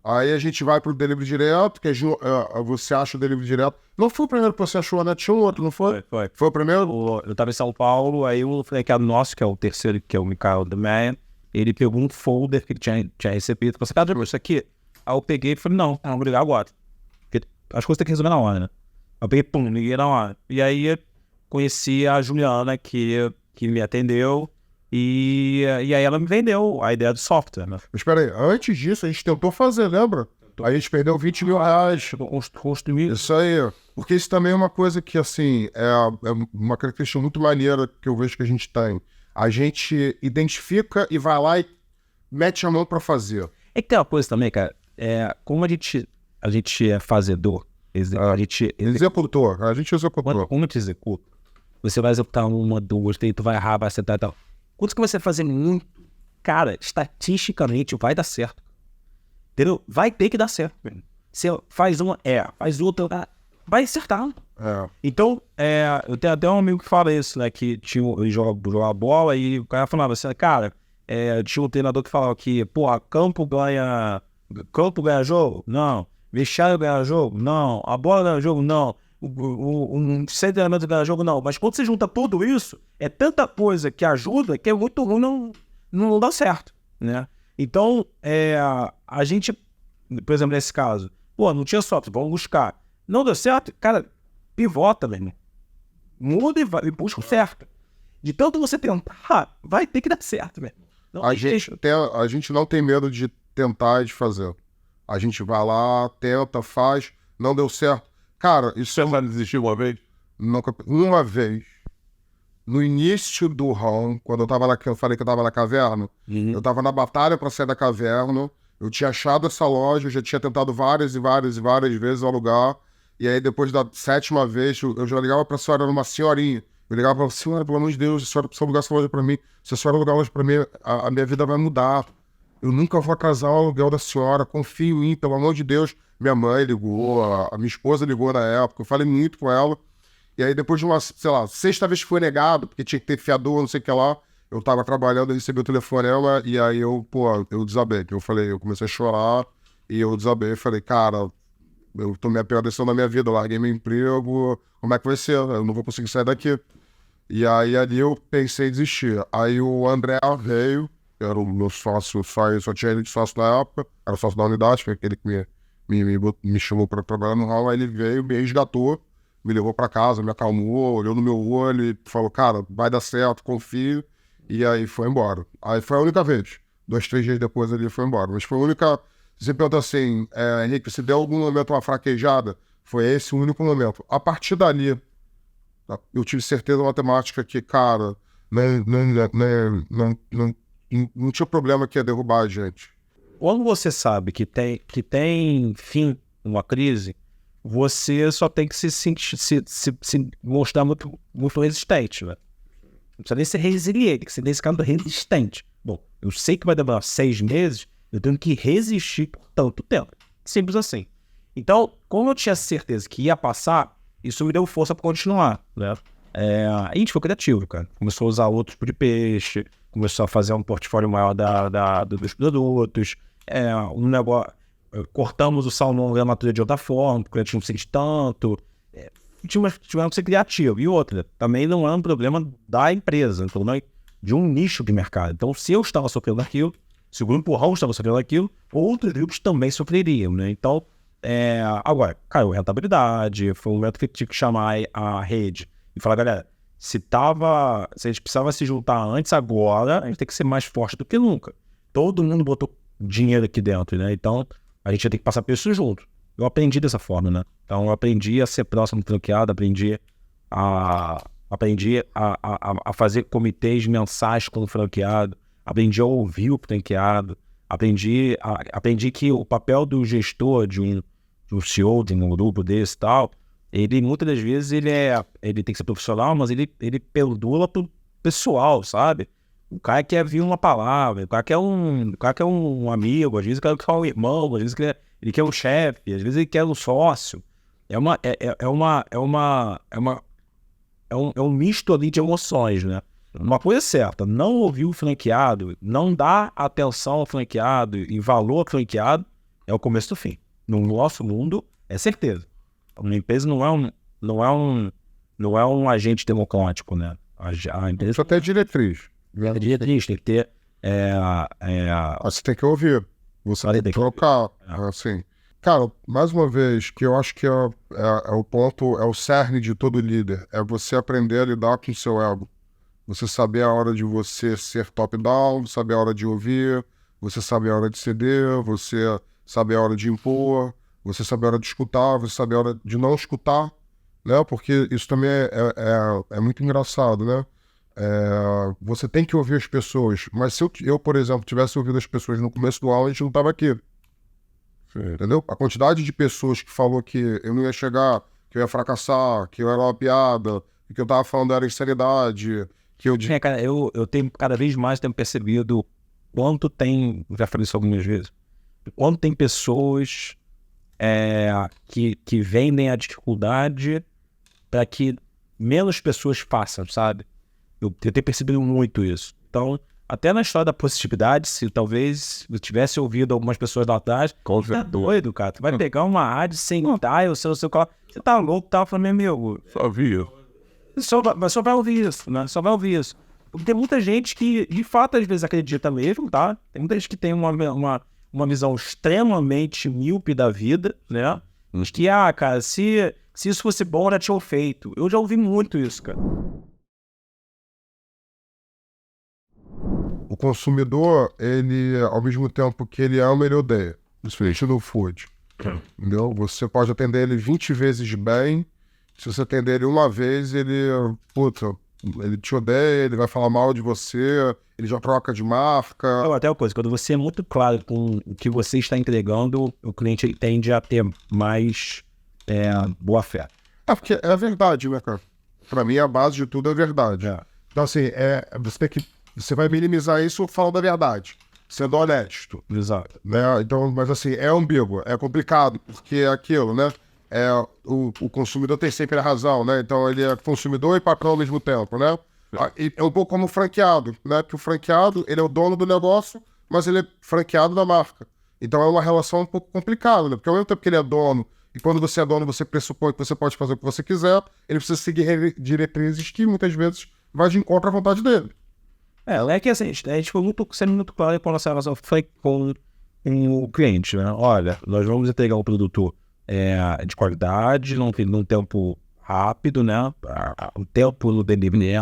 Aí a gente vai pro delivery direto, que você acha o delivery direto. Não foi o primeiro que você achou, né? Tinha um outro, não foi? Foi. Foi o primeiro? Eu tava em São Paulo, aí o franqueado nosso, que é o terceiro, que é o Mikael de Meyer, ele pegou um folder que ele tinha recebido. Falei assim, cara, isso aqui? Aí eu peguei e falei, não, vou ligar agora. Porque as coisas tem que resolver na hora, né? Eu peguei, pum, liguei na hora. E aí conheci a Juliana, que me atendeu, e aí ela me vendeu a ideia do software, né? Mas espera aí, antes disso a gente tentou fazer, lembra? Aí a gente perdeu 20 mil reais. Construir. Isso aí. Porque isso também é uma coisa que, assim, é uma característica muito maneira que eu vejo que a gente tem. A gente identifica e vai lá e mete a mão pra fazer. É que tem uma coisa também, cara, como a gente é fazedor, a gente Executor, a gente executou. como te executa, você vai executar uma, duas, três, tu vai errar, vai acertar e tal. Quando que você fazer muito, cara, estatisticamente vai dar certo. Entendeu? Vai ter que dar certo. Você faz uma, faz outra, vai acertar. Então, eu tenho até um amigo que fala isso, né, que ele jogava bola e o cara falava assim, cara, tinha um treinador que falava que, porra, campo ganha jogo? Não. Vestiário ganha jogo? Não. A bola ganha jogo? Não. Um centro de treinamento ganha jogo? Não. Mas quando você junta tudo isso, é tanta coisa que ajuda que é muito ruim, não dá certo, né? Então, a gente, por exemplo, nesse caso, não tinha software, vamos buscar. Não deu certo, cara, pivota, meu irmão. Muda e busca o certo. De tanto você tentar, vai ter que dar certo, velho. A gente não tem medo de tentar e de fazer. A gente vai lá, tenta, faz, não deu certo. Cara, isso Você vai desistir uma vez? uma vez, no início do RAM, quando eu falei que eu tava na caverna, eu tava na batalha pra sair da caverna, eu tinha achado essa loja, eu já tinha tentado várias vezes alugar, e aí depois da 7ª vez, eu já ligava pra senhora, era uma senhorinha. Eu ligava pra senhora, pelo amor de Deus, se a senhora precisa alugar essa loja pra mim, se a senhora alugar a loja pra mim, a minha vida vai mudar. Eu nunca vou atrasar o aluguel da senhora, confio em mim, pelo amor de Deus. Minha mãe ligou, a minha esposa ligou na época, eu falei muito com ela. E aí depois de uma, sei lá, 6ª vez que foi negado, porque tinha que ter fiador, não sei o que lá, eu tava trabalhando, eu recebi o telefonema, e aí eu desabei. Eu comecei a chorar, e eu desabei, falei, cara, eu tomei a pior decisão da minha vida, eu larguei meu emprego, como é que vai ser? Eu não vou conseguir sair daqui. E aí ali eu pensei em desistir. Aí o André veio, que era o meu sócio, só tinha ele de sócio na época, era sócio da unidade, foi aquele que me chamou para trabalhar no hall. Aí ele veio, me resgatou, me levou para casa, me acalmou, olhou no meu olho e falou, cara, vai dar certo, confio. E aí foi embora. Aí foi a única vez. 2, 3 dias depois ele foi embora. Mas foi a única... Você pergunta assim, Henrique, se deu algum momento uma fraquejada, foi esse o único momento. A partir dali, eu tive certeza matemática que, cara, não tinha problema que ia derrubar a gente. Quando você sabe que tem fim uma crise, você só tem que se mostrar muito, muito resistente, né? Não precisa nem ser resiliente, tem que ser nesse caso resistente. Bom, eu sei que vai demorar 6 meses, eu tenho que resistir por tanto tempo. Simples assim. Então, como eu tinha certeza que ia passar, isso me deu força para continuar, né? A gente foi criativo, cara. Começou a usar outro tipo de peixe, começou a fazer um portfólio maior dos produtos, um negócio... Cortamos o salmão da natureza de outra forma, porque a gente não sente tanto. Tivemos que ser criativo. E outra, também não é um problema da empresa, então não é de um nicho de mercado. Então, se eu estava sofrendo aquilo, se o grupo Raul estava sofrendo aquilo, outros grupos também sofreriam, né? Então, agora, caiu a rentabilidade, foi um momento que eu tive que chamar a rede e falar, galera, se a gente precisava se juntar antes, agora, a gente tem que ser mais forte do que nunca. Todo mundo botou dinheiro aqui dentro, né? Então, a gente ia ter que passar por isso junto. Eu aprendi dessa forma, né? Então, eu aprendi a ser próximo do franqueado, aprendi a aprendi a fazer comitês mensais com o franqueado, aprendi a ouvir o franqueado, aprendi que o papel do gestor de um CEO, de um grupo desse e tal, ele muitas das vezes ele tem que ser profissional, mas ele pendula pro pessoal, sabe? O cara quer vir uma palavra, o cara quer um amigo, às vezes ele quer um irmão, às vezes ele quer um chefe, às vezes ele quer um sócio. É um misto ali de emoções, né? Uma coisa é certa, não ouvir o franqueado, não dar atenção ao franqueado e valor ao franqueado é o começo do fim. No nosso mundo, é certeza. Uma empresa não é um agente democrático, né? A empresa Isso até é diretriz. é diretriz, tem que ter... Você tem que ouvir. Você tem que trocar. Assim. Cara, mais uma vez, que eu acho que é o ponto, é o cerne de todo líder. É você aprender a lidar com o seu ego. Você saber a hora de você ser top-down, saber a hora de ouvir, você saber a hora de ceder, você saber a hora de impor, você saber a hora de escutar, você saber a hora de não escutar, né? Porque isso também é muito engraçado, né? Você tem que ouvir as pessoas, mas se eu, por exemplo, tivesse ouvido as pessoas no começo do aula, a gente não estava aqui. Entendeu? A quantidade de pessoas que falou que eu não ia chegar, que eu ia fracassar, que eu era uma piada, que eu tava falando era insanidade, que eu... Cara, eu tenho cada vez mais percebido quanto tem, já falei isso algumas vezes, quanto tem pessoas que vendem a dificuldade para que menos pessoas façam, sabe? Eu tenho percebido muito isso. Então, até na história da positividade, se talvez eu tivesse ouvido algumas pessoas lá atrás, tá doido, cara. Tu vai pegar uma ad sem dial, você tá louco, tá falando, meu amigo. Só via. Só vai ouvir isso, né? Só vai ouvir isso. Porque tem muita gente que, de fato, às vezes acredita mesmo, tá? Tem muita gente que tem uma visão extremamente míope da vida, né? Mas que, cara, se isso fosse bom, já tinham feito. Eu já ouvi muito isso, cara. O consumidor, ele, ao mesmo tempo que ele ama, ele odeia. Diferente do food. Entendeu? Você pode atender ele 20 vezes bem. Se você atender ele uma vez, ele te odeia, ele vai falar mal de você, ele já troca de marca. Até uma coisa, quando você é muito claro com o que você está entregando, o cliente ele tende a ter mais boa fé. Porque é verdade, né, cara? Pra mim, a base de tudo é verdade. Então, assim, você vai minimizar isso falando a verdade, sendo honesto. Exato. Né? Então, mas assim, é ambíguo, é complicado, porque é aquilo, né? O consumidor tem sempre a razão, né? Então ele é consumidor e patrão ao mesmo tempo, né? E é um pouco como o franqueado, né? Porque o franqueado, ele é o dono do negócio, mas ele é franqueado da marca. Então é uma relação um pouco complicada, né? Porque ao mesmo tempo que ele é dono, e quando você é dono, você pressupõe que você pode fazer o que você quiser, ele precisa seguir diretrizes que muitas vezes vai de encontro à vontade dele. É que assim, a gente foi sendo muito claro com a nossa relação com o cliente, né? Olha, nós vamos entregar um produto de qualidade, num tempo rápido, né? O tempo no delivery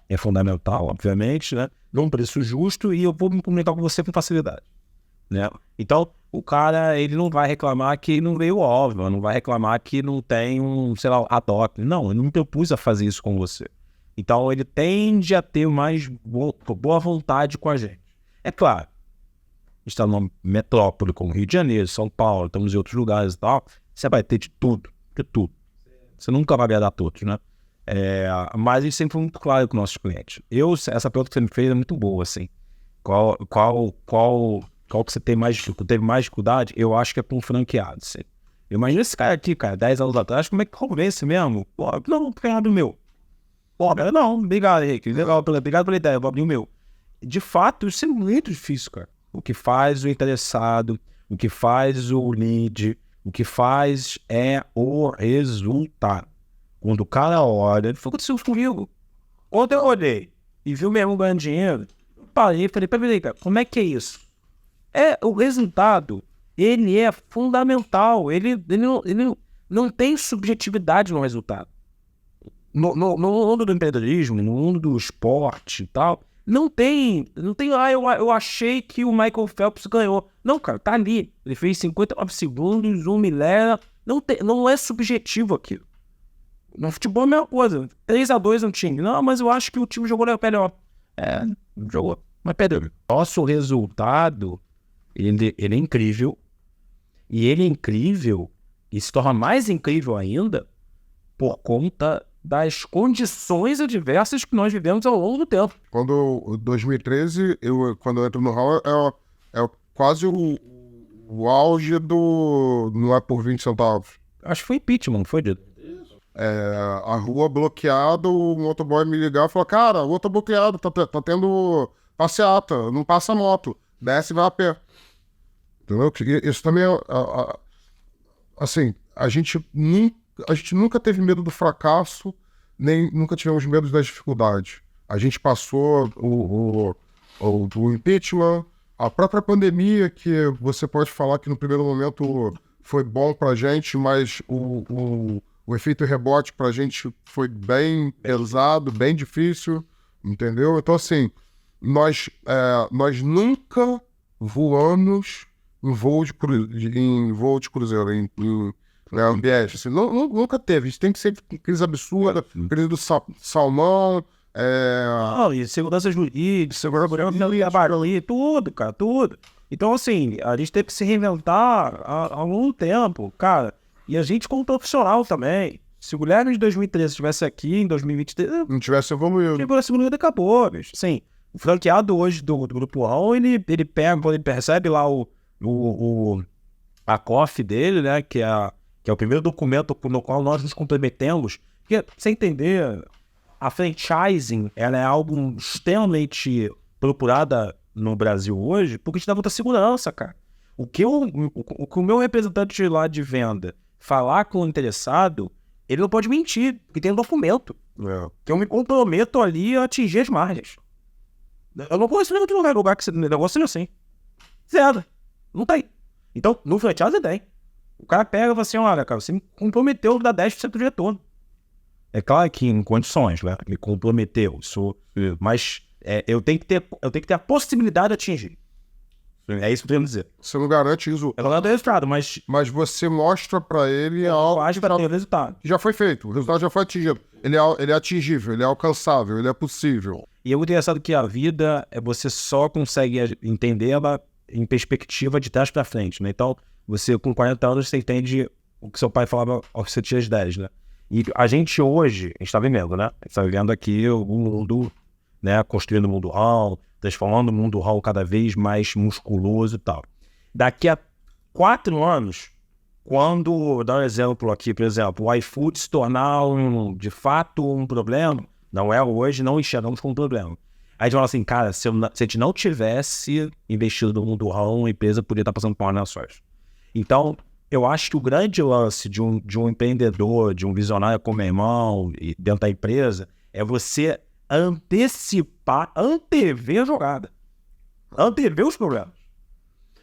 é fundamental, obviamente, né? Num preço justo e eu vou me comunicar com você com facilidade, né? Então, o cara, ele não vai reclamar que não veio óbvio, não vai reclamar que não tem ad hoc. Não, eu não me propus a fazer isso com você. Então, ele tende a ter mais boa vontade com a gente. É claro, a gente está numa metrópole como Rio de Janeiro, São Paulo, estamos em outros lugares e tal, você vai ter de tudo. Você nunca vai agradar a todos, né? Mas a gente sempre foi muito claro com nossos clientes. Essa pergunta que você me fez é muito boa, assim. Qual que você teve mais dificuldade? Eu acho que é com franqueado, assim. Imagina esse cara aqui, cara, 10 anos atrás, como é que convence mesmo? Pô, não, franqueado meu. Pô, não, obrigado, Henrique. Obrigado pela ideia, eu vou abrir o meu. De fato, isso é muito difícil, cara. O que faz o interessado, o que faz o lead, o que faz é o resultado. Quando o cara olha, ele falou, aconteceu comigo. Quando eu olhei e vi o meu irmão ganhando dinheiro, eu parei e falei, peraí, cara, como é que é isso? O resultado, ele é fundamental. Ele não tem subjetividade no resultado. No mundo do empreendedorismo, no mundo do esporte e tal, não tem, eu achei que o Michael Phelps ganhou. Não, cara, tá ali. Ele fez 59 segundos, 1 milésimo. Não é subjetivo aquilo. No futebol é a mesma coisa. 3-2 no time. Não, mas eu acho que o time jogou melhor. Jogou, mas perdeu. Nosso resultado, ele é incrível. E ele é incrível, e se torna mais incrível ainda, por conta das condições adversas que nós vivemos ao longo do tempo. Quando 2013, quando eu entro no Hall, é quase o auge do não é por 20 centavos. Acho que foi impeachment, não foi dito? A rua bloqueada, o motoboy me ligava e falou, cara, a rua tá bloqueada, tá tendo passeata, não passa moto, desce e vai a pé. Entendeu? Isso também assim, a gente nunca teve medo do fracasso, nem nunca tivemos medo das dificuldades. A gente passou o impeachment, a própria pandemia, que você pode falar que no primeiro momento foi bom pra gente, mas o efeito rebote pra gente foi bem pesado, bem difícil, entendeu? Então, assim, nós nunca voamos em voo de cruzeiro, em ambiente. Assim, nunca teve. Isso tem que ser crise absurda, crise do salmão. E segurança jurídica, segurança ali, tudo, cara, tudo. Então, assim, a gente teve que se reinventar há um tempo, cara. E a gente como profissional também. Se o Guilherme de 2013 estivesse aqui em 2023... Não tivesse evoluído. Tivesse evoluído, acabou, bicho. Sim, o franqueado hoje do Grupo Hall, ele pega, quando ele percebe lá a COF dele, né, que é o primeiro documento no qual nós nos comprometemos. Porque, pra você entender, a franchising, ela é algo extremamente procurada no Brasil hoje, porque te dá muita segurança, cara. O que o meu representante lá de venda falar com o interessado, ele não pode mentir, porque tem um documento. Que eu me comprometo ali a atingir as margens. Eu não conheço nenhum outro lugar que esse negócio seja assim. Zero. Não tem. Então, no franchise tem. O cara pega e fala assim, olha, cara, você me comprometeu a dar 10% do retorno. É claro que em condições, né? Me comprometeu. Mas eu tenho que ter a possibilidade de atingir. É isso que eu tenho que dizer. Você não garante isso. Eu não dou resultado, mas você mostra pra ele algo para ter resultado. Já foi feito, o resultado já foi atingido. Ele é atingível, ele é alcançável, ele é possível. E é muito engraçado que a vida, você só consegue entender ela em perspectiva de trás pra frente, né? Então, você com 40 anos, você entende o que seu pai falava aos 7 anos 10, né? E a gente hoje, a gente tá vivendo, né? A gente tá vivendo aqui o mundo, né? Construindo o mundo Hall, transformando o mundo Hall cada vez mais musculoso e tal. Daqui a 4 anos, quando, dá um exemplo aqui, por exemplo, o iFood se tornar de fato um problema, não é hoje, não enxergamos como um problema. Aí a gente fala assim, cara, se a gente não tivesse investido no mundo Hall, a empresa poderia estar passando por nações. Então, eu acho que o grande lance de um empreendedor, de um visionário como meu irmão, e dentro da empresa, é você antever a jogada. Antever os problemas.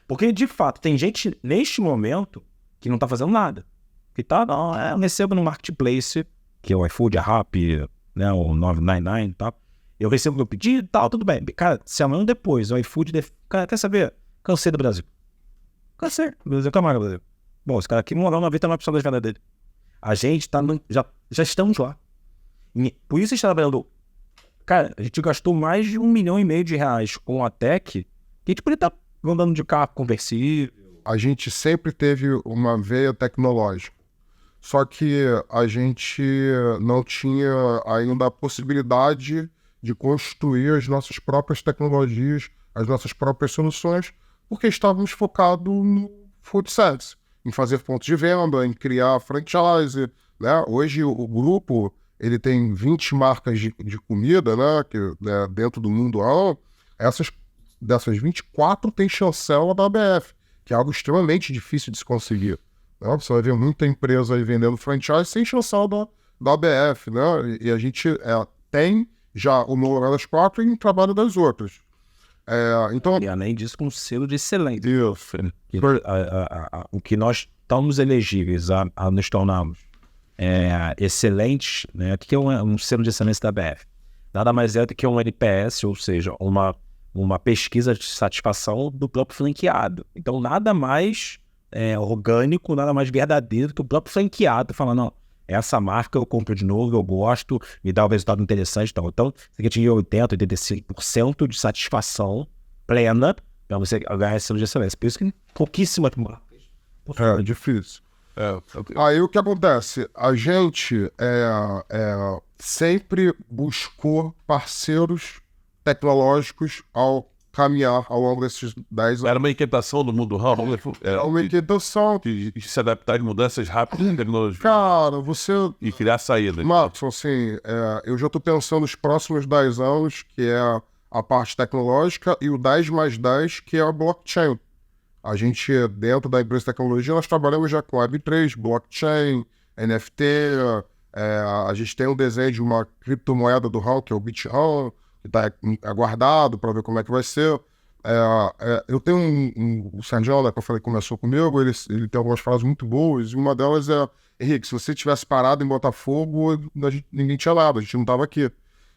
Porque, de fato, tem gente, neste momento, que não tá fazendo nada. Que tá, não, eu recebo no Marketplace, que é o iFood, a Rappi, né, o 999 e tal. Eu recebo meu pedido e tal, tudo bem. Cara, se amanhã depois o iFood... Cara, quer saber? Cansei do Brasil. Cansei. O Brasil tá mais no Brasil. Bom, esse cara aqui morreu 99% das vendas dele. A gente tá já estamos lá. E por isso a gente tá trabalhando... Cara, a gente gastou mais de R$1,5 milhão com a Tech, que a gente poderia estar andando de carro conversível. A gente sempre teve uma veia tecnológica. Só que a gente não tinha ainda a possibilidade de construir as nossas próprias tecnologias, as nossas próprias soluções, porque estávamos focados no food service, em fazer pontos de venda, em criar franchise, né? Hoje o grupo ele tem 20 marcas de comida, né? Dentro do mundo. Dessas 24 tem chancela da ABF, que é algo extremamente difícil de se conseguir. Né? Você vai ver muita empresa aí vendendo franchise sem chancela da ABF, né? E a gente tem já o know-how das 4 e trabalho das outras. Então... E além disso, com um selo de excelência. Isso. O que nós estamos elegíveis a nos tornarmos excelentes, né? O que é um selo de excelência da ABF? Nada mais é do que um NPS, ou seja, uma pesquisa de satisfação do próprio franqueado. Então, nada mais orgânico, nada mais verdadeiro que o próprio franqueado falando, não, essa marca eu compro de novo, eu gosto, me dá um resultado interessante. Então você tem que atingir 80%, 85% de satisfação plena para você ganhar esse selo de excelência. Por isso que pouquíssimas marcas. É difícil. Aí o que acontece? A gente sempre buscou parceiros tecnológicos ao caminhar ao longo desses 10 anos. Era uma inquietação do mundo real, É uma inquietação. de se adaptar às mudanças rápidas de tecnologia Cara, você... e criar saídas. Marcos, assim, eu já estou pensando nos próximos 10 anos, que é a parte tecnológica, e o 10+10, que é a blockchain. A gente, dentro da empresa de tecnologia, nós trabalhamos já com Web3, blockchain, NFT, a gente tem um desenho de uma criptomoeda do RAW, que é o BitRAW, que está aguardado para ver como é que vai ser. Eu tenho o Sérgio, né, que eu falei que começou comigo, ele tem algumas frases muito boas, e uma delas é: Henrique, se você tivesse parado em Botafogo, ninguém tinha nada, a gente não estava aqui.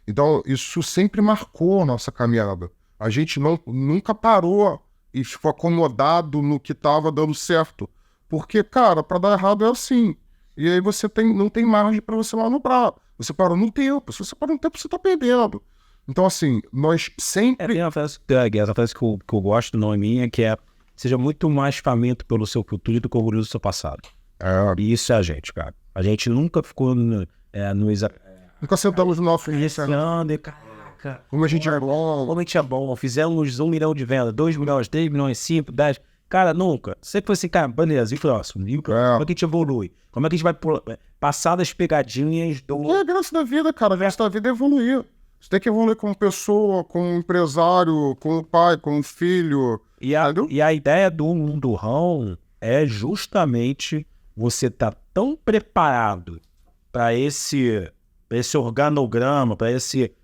Então, isso sempre marcou a nossa caminhada. A gente nunca parou e ficou acomodado no que estava dando certo. Porque, cara, para dar errado é assim. E aí você não tem margem para você manobrar. Você parou no tempo. Se você parou no tempo, você está perdendo. Então, assim, nós sempre... Tem uma frase, essa frase que eu gosto, não é minha, que é: seja muito mais faminto pelo seu futuro do que orgulhoso do seu passado. E isso é a gente, cara. A gente nunca ficou Nunca sentamos no nosso início. Caraca, Como a gente é bom. como a gente é bom, fizemos 1 milhão de vendas, 2 milhões, 3 milhões, 5, 10. Cara, nunca. Sempre foi assim, cara, beleza, e o próximo? Como é que a gente evolui? Como é que a gente vai passar das pegadinhas do... É a graça da vida, cara. A graça da vida é evoluir. Você tem que evoluir como pessoa, como empresário, como pai, como filho. E a ideia do mundo RAW é justamente você estar tão preparado para esse organograma, para esse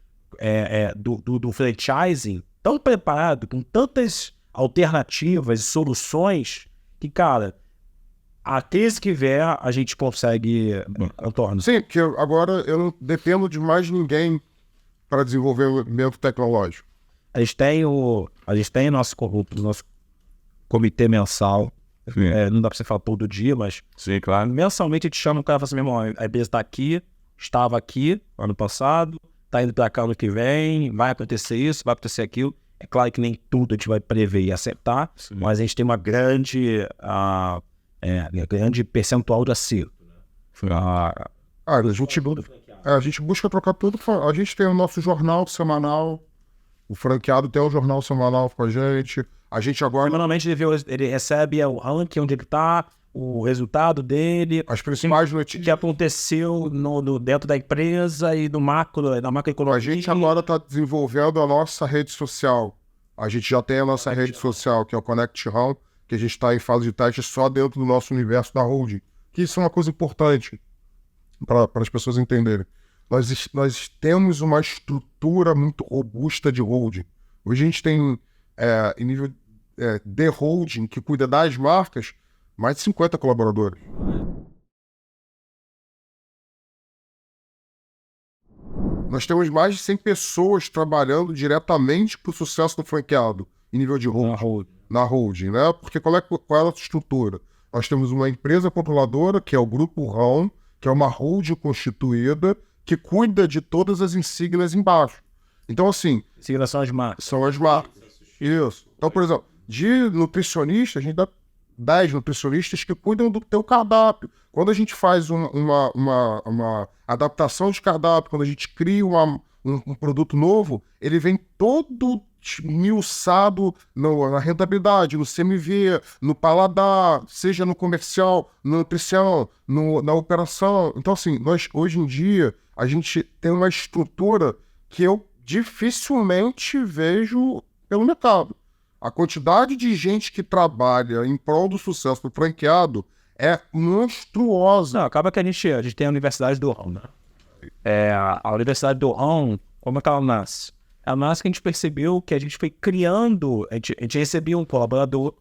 do franchising, tão preparado, com tantas alternativas e soluções, que, cara, a crise que vier, a gente consegue contorno. Sim, porque agora eu não dependo de mais ninguém para desenvolvimento tecnológico. A gente tem o nosso comitê mensal. Não dá para você falar todo dia, mas Sim, claro. mensalmente a gente chama o cara e fala assim: meu irmão, a empresa está aqui, estava aqui ano passado, está indo para cá ano que vem, vai acontecer isso, vai acontecer aquilo. É claro que nem tudo a gente vai prever e acertar, mas a gente tem uma grande percentual de acerto. A gente busca trocar tudo. A gente tem o nosso jornal semanal. O franqueado tem um jornal semanal com a gente. A gente agora... Semanalmente ele recebe o ranking, onde ele está, o resultado dele, As principais o notícias. que aconteceu dentro da empresa e na macroeconomia. A gente agora está desenvolvendo a nossa rede social. A gente já tem a nossa rede social, que é o Connect Home, que a gente está em fase de teste só dentro do nosso universo da holding. Que isso é uma coisa importante para as pessoas entenderem. Nós temos uma estrutura muito robusta de holding. Hoje a gente tem, em nível de holding, que cuida das marcas, mais de 50 colaboradores. Nós temos mais de 100 pessoas trabalhando diretamente para o sucesso do franqueado, em nível de holding. Na holding, né? Porque qual é a nossa estrutura? Nós temos uma empresa controladora, que é o Grupo RAW, que é uma holding constituída, que cuida de todas as insígnias embaixo. Então, assim... Insígnias são as marcas. São as marcas. Isso. Então, por exemplo, de nutricionista, a gente dá 10 nutricionistas que cuidam do teu cardápio. Quando a gente faz uma adaptação de cardápio, quando a gente cria um produto novo, ele vem todo esmiuçado na rentabilidade, no CMV, no paladar, seja no comercial, na nutrição, na operação. Então, assim, nós, hoje em dia, a gente tem uma estrutura que eu dificilmente vejo pelo mercado. A quantidade de gente que trabalha em prol do sucesso do franqueado é monstruosa. Não, acaba que a gente tem a Universidade do RAW, né? A Universidade do RAW, como é que ela nasce? Ela nasce que a gente percebeu que a gente foi criando, a gente recebia um colaborador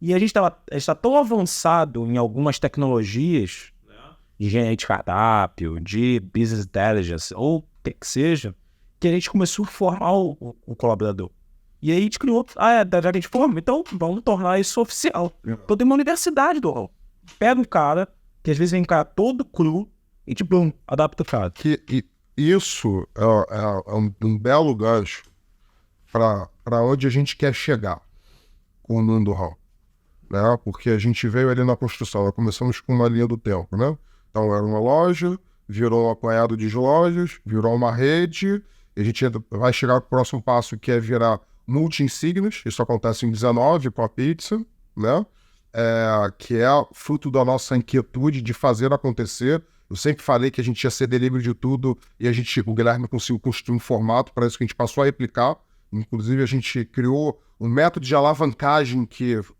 e a gente está tão avançado em algumas tecnologias, né, de engenharia de cardápio, de business intelligence, ou o que seja, que a gente começou a formar o colaborador. E aí a gente criou, já que a gente forma, então vamos tornar isso oficial. Então tem uma universidade do RAW. Pega um cara, que às vezes vem um cara todo cru, e tipo, adapta o cara. que isso é um belo gancho para onde a gente quer chegar com o mundo RAW, né? Porque a gente veio ali na construção, nós começamos com uma linha do tempo, né? Então era uma loja, virou um apanhado de lojas, virou uma rede, e a gente vai chegar para o próximo passo, que é virar multi-insígnias. Isso acontece em 19 com a pizza, né? Que é fruto da nossa inquietude de fazer acontecer. Eu sempre falei que a gente ia ser delivery de tudo e o Guilherme conseguiu construir um formato para isso que a gente passou a replicar. Inclusive, a gente criou um método de alavancagem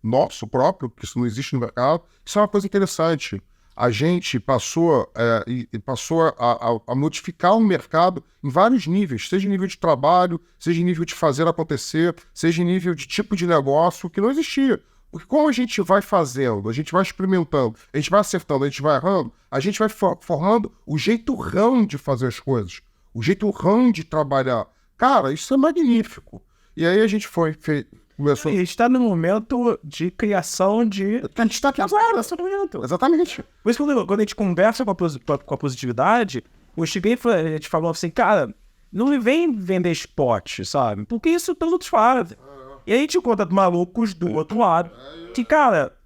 nosso próprio, que isso não existe no mercado. Isso é uma coisa interessante. A gente passou a modificar o mercado em vários níveis, seja nível de trabalho, seja nível de fazer acontecer, seja nível de tipo de negócio, que não existia. Porque como a gente vai fazendo, a gente vai experimentando, a gente vai acertando, a gente vai errando, a gente vai formando o jeito rão de fazer as coisas, o jeito rão de trabalhar. Cara, isso é magnífico. E aí a gente começou... A gente está no momento de criação de... A gente está aqui agora, nesse momento. Exatamente. Por isso, quando a gente conversa com a positividade, o Steve a gente falou assim, cara, não me vem vender spot, sabe? Porque isso todos fazem. E a gente encontra malucos do outro lado, que, cara,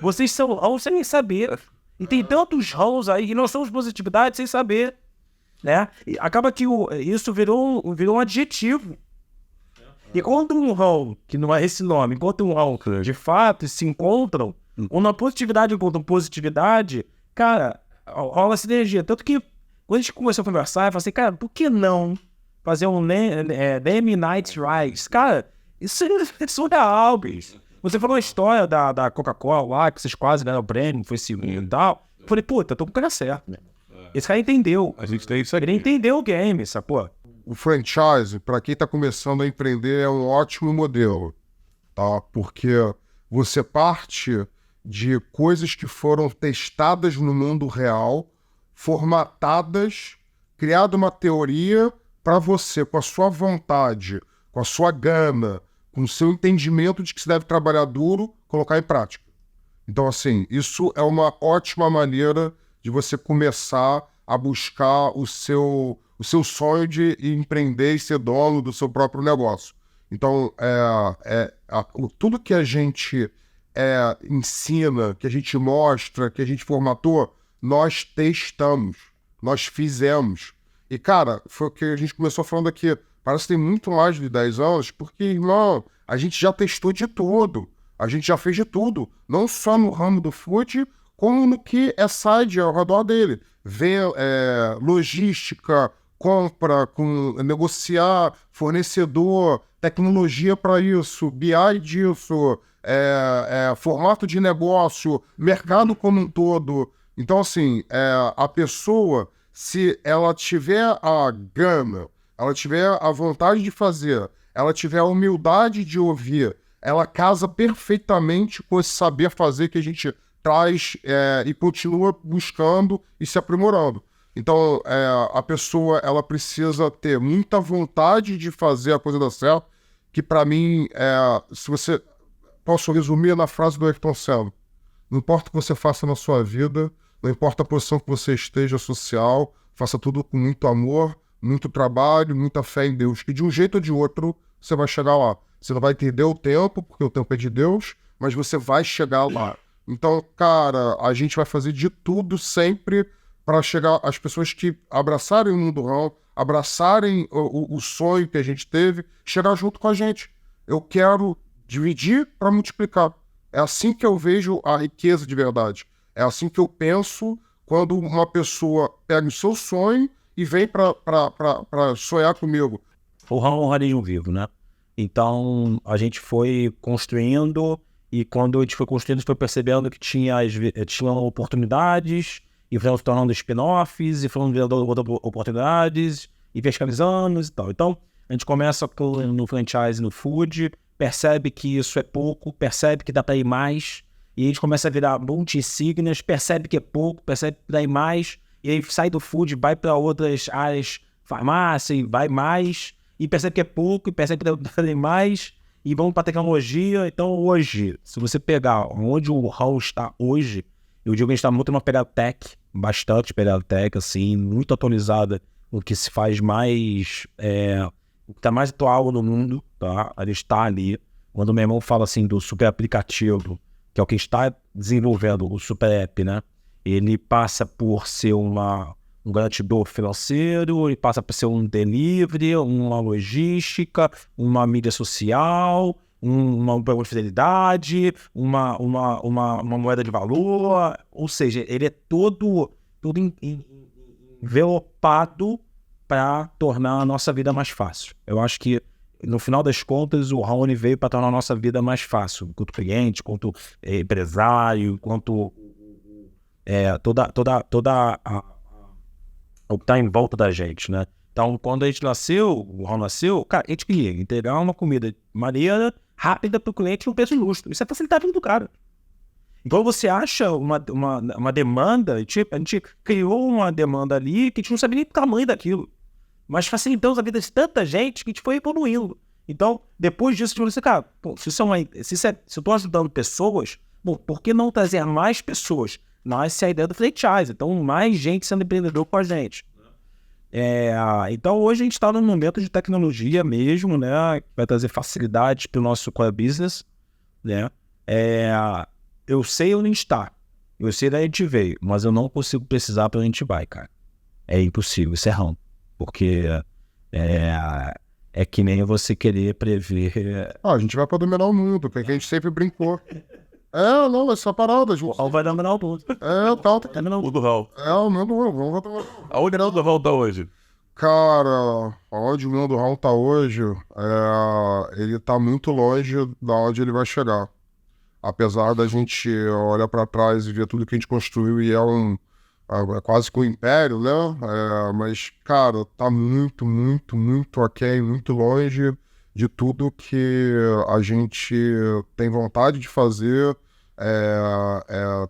vocês são rãos sem saber. E tem tantos rãos aí, e nós somos positividade sem saber, né? E acaba que isso virou um adjetivo. E quando um rão, que não é esse nome, enquanto um rão de fato se encontram, quando a positividade encontra positividade, cara, rola sinergia. Tanto que quando a gente começou a conversar, eu falei assim, cara, por que não fazer um Name Night Rise? Cara, isso é surreal, bicho. Você falou a história da Coca-Cola lá, que vocês quase ganharam o prêmio, foi segundo e tal. Eu falei, puta, tô com o cara certo, né? Esse cara entendeu. A gente tem isso aqui. Ele entendeu o game, sacou? O franchise, para quem está começando a empreender, é um ótimo modelo, tá? Porque você parte de coisas que foram testadas no mundo real, formatadas, criada uma teoria para você, com a sua vontade, com a sua gana, com o seu entendimento de que se deve trabalhar duro, colocar em prática. Então, assim, isso é uma ótima maneira de você começar a buscar o seu sonho de empreender e ser dono do seu próprio negócio. Então, tudo que a gente ensina, que a gente mostra, que a gente formatou, nós testamos, nós fizemos. E, cara, foi o que a gente começou falando aqui, parece que tem muito mais de 10 anos, porque, irmão, a gente já testou de tudo, a gente já fez de tudo, não só no ramo do food, como no que é side ao redor dele. Ver logística, compra, negociar, fornecedor, tecnologia para isso, BI disso, formato de negócio, mercado como um todo. Então, assim, a pessoa, se ela tiver a gana, ela tiver a vontade de fazer, ela tiver a humildade de ouvir, ela casa perfeitamente com esse saber fazer que a gente traz e continua buscando e se aprimorando. Então, a pessoa, ela precisa ter muita vontade de fazer a coisa dar certo, que para mim, posso resumir na frase do Ayrton Senna: não importa o que você faça na sua vida, não importa a posição que você esteja social, faça tudo com muito amor, muito trabalho, muita fé em Deus, que de um jeito ou de outro você vai chegar lá. Você não vai entender o tempo, porque o tempo é de Deus, mas você vai chegar lá. Então, cara, a gente vai fazer de tudo sempre para chegar às pessoas que abraçarem o mundo RAW, abraçarem o sonho que a gente teve, chegar junto com a gente. Eu quero dividir para multiplicar. É assim que eu vejo a riqueza de verdade. É assim que eu penso quando uma pessoa pega o seu sonho e vem para sonhar comigo. O RAW é um organismo vivo, né? Então, a gente foi construindo, e quando a gente foi construindo, a gente foi percebendo que tinha oportunidades, e foram se tornando spin-offs, e foram vendo outras oportunidades, e fiscalizando e tal. Então, a gente começa no franchise, no food, percebe que isso é pouco, percebe que dá para ir mais, e a gente começa a virar multi-insígnias, percebe que é pouco, percebe que dá ir mais, e aí sai do food, vai para outras áreas, farmácia, e vai mais, e percebe que é pouco, e percebe que dá para ir mais, e vamos para tecnologia. Então, hoje, se você pegar onde o RAW está hoje, eu digo que a gente está muito numa pegada tech, bastante espelhado tech, assim, muito atualizada, o que se faz mais, o que está mais atual no mundo, tá? A gente está ali. Quando o meu irmão fala assim do super aplicativo, que é o que está desenvolvendo o super app, né? Ele passa por ser um garantidor financeiro, ele passa por ser um delivery, uma logística, uma mídia social, uma programa de fidelidade, uma moeda de valor, ou seja, ele é todo envelopado para tornar a nossa vida mais fácil. Eu acho que, no final das contas, o Raoni veio para tornar a nossa vida mais fácil, quanto cliente, quanto empresário, quanto toda o que está em volta da gente, né? Então, quando a gente nasceu, o Raul nasceu, cara, a gente queria entregar uma comida maneira, rápida para o cliente e um preço justo. Isso é facilitar a vida do cara. Então, você acha uma demanda, a gente criou uma demanda ali que a gente não sabia nem o tamanho daquilo. Mas facilitamos a vida de tanta gente que a gente foi evoluindo. Então, depois disso, a gente falou assim, cara, pô, se eu estou ajudando pessoas, bom, por que não trazer mais pessoas? Nasce a ideia do franchise. Então, mais gente sendo empreendedor com a gente. Então, hoje a gente está num momento de tecnologia mesmo, né? Que vai trazer facilidades para o nosso core business, né? Eu sei onde está. Eu sei da onde a gente veio, mas eu não consigo precisar para onde a gente vai, cara. É impossível, isso é ramo. Porque é que nem você querer prever... A gente vai para dominar o mundo, que a gente sempre brincou. Não, essa parada, gente. O Raul vai dominar o mundo. Tal. O do Raul. O meu do Raul, vamos ver. Aonde o do Raul tá hoje? Cara, onde o meu do Raul tá hoje, ele tá muito longe da onde ele vai chegar. Apesar da gente olhar para trás e ver tudo que a gente construiu e é quase que um império, né? Mas, cara, tá muito, muito, muito aquém, muito longe de tudo que a gente tem vontade de fazer,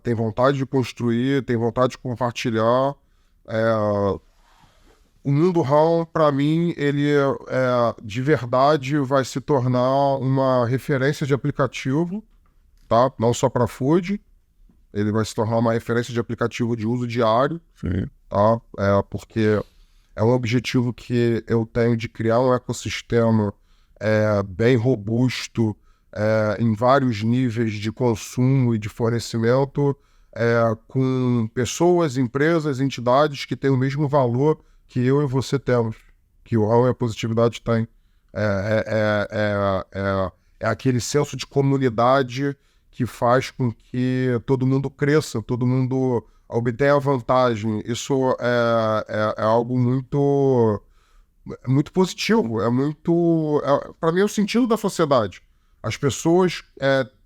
tem vontade de construir, tem vontade de compartilhar. O mundo RAW, para mim, ele de verdade vai se tornar uma referência de aplicativo, tá? Não só para food, ele vai se tornar uma referência de aplicativo de uso diário, Sim. tá? Porque é um objetivo que eu tenho de criar um ecossistema bem robusto, em vários níveis de consumo e de fornecimento, com pessoas, empresas, entidades que têm o mesmo valor que eu e você temos, que o RAW e a positividade têm. É aquele senso de comunidade que faz com que todo mundo cresça, todo mundo obtenha vantagem. Isso é algo muito, muito positivo, para mim é o sentido da sociedade. As pessoas,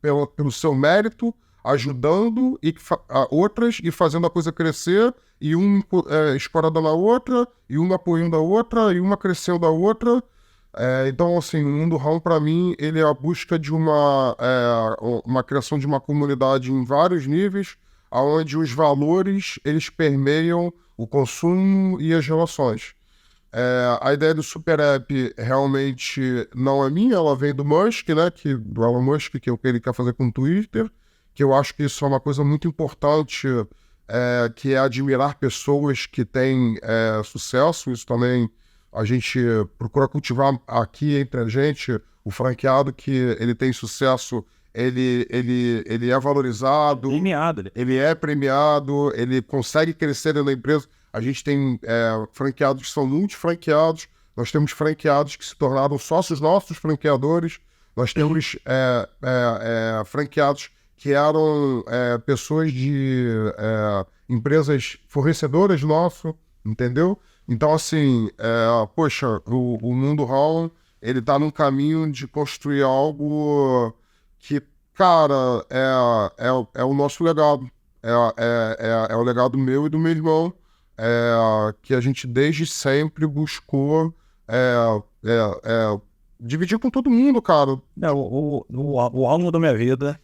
pelo seu mérito, ajudando outras e fazendo a coisa crescer, e uma escorada na outra, e uma apoiando a outra, e uma crescendo a outra. Então, assim, o mundo RAW, para mim, ele é a busca de uma criação de uma comunidade em vários níveis, onde os valores, eles permeiam o consumo e as relações. A ideia do Super App realmente não é minha, ela vem do Musk, né, do Elon Musk, que é o que ele quer fazer com o Twitter, que eu acho que isso é uma coisa muito importante, que é admirar pessoas que têm sucesso. Isso também a gente procura cultivar aqui entre a gente. O franqueado que ele tem sucesso, ele é valorizado, ele é premiado, ele consegue crescer dentro da empresa. A gente tem franqueados que são multifranqueados, nós temos franqueados que se tornaram sócios nossos franqueadores, nós temos franqueados que eram pessoas de empresas fornecedoras nosso, entendeu? Então, assim, poxa, o mundo RAW, ele tá num caminho de construir algo que, cara, é o nosso legado. É o legado meu e do meu irmão, que a gente desde sempre buscou dividir com todo mundo, cara. O RAW mudou minha vida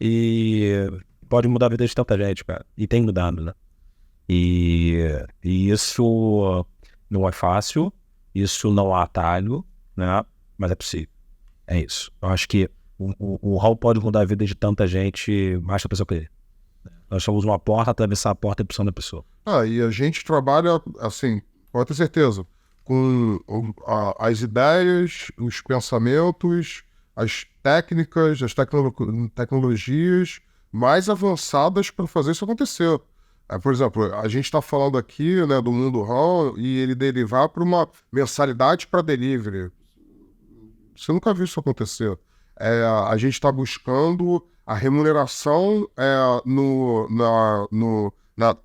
e pode mudar a vida de tanta gente, cara. E tem mudado, né? E isso não é fácil, isso não há atalho, né? Mas é possível. É isso. Eu acho que o RAW pode mudar a vida de tanta gente, mais que a pessoa querer. Nós somos uma porta, atravessar a porta é a opção da pessoa. E a gente trabalha, assim, pode ter certeza, com as ideias, os pensamentos, as técnicas, as tecnologias mais avançadas para fazer isso acontecer. Por exemplo, a gente está falando aqui, né, do mundo RAW e ele derivar para uma mensalidade para delivery. Você nunca viu isso acontecer. A gente está buscando a remuneração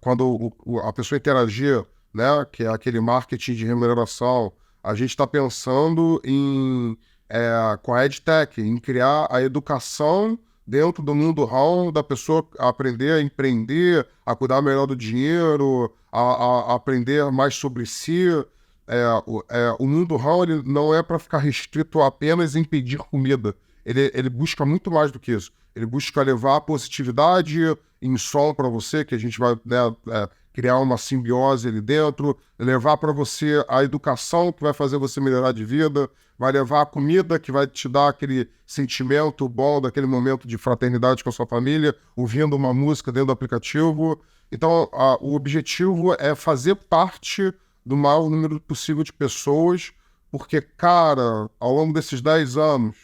quando a pessoa interagir, né, que é aquele marketing de remuneração. A gente está pensando com a EdTech, em criar a educação dentro do mundo RAW, da pessoa aprender a empreender, a cuidar melhor do dinheiro, a aprender mais sobre si. O mundo RAW ele não é para ficar restrito a apenas em pedir comida. Ele busca muito mais do que isso. Ele busca levar positividade em som para você, que a gente vai, né, criar uma simbiose ali dentro, levar para você a educação que vai fazer você melhorar de vida, vai levar a comida que vai te dar aquele sentimento bom daquele momento de fraternidade com a sua família, ouvindo uma música dentro do aplicativo. Então, o objetivo é fazer parte do maior número possível de pessoas, porque, cara, ao longo desses 10 anos,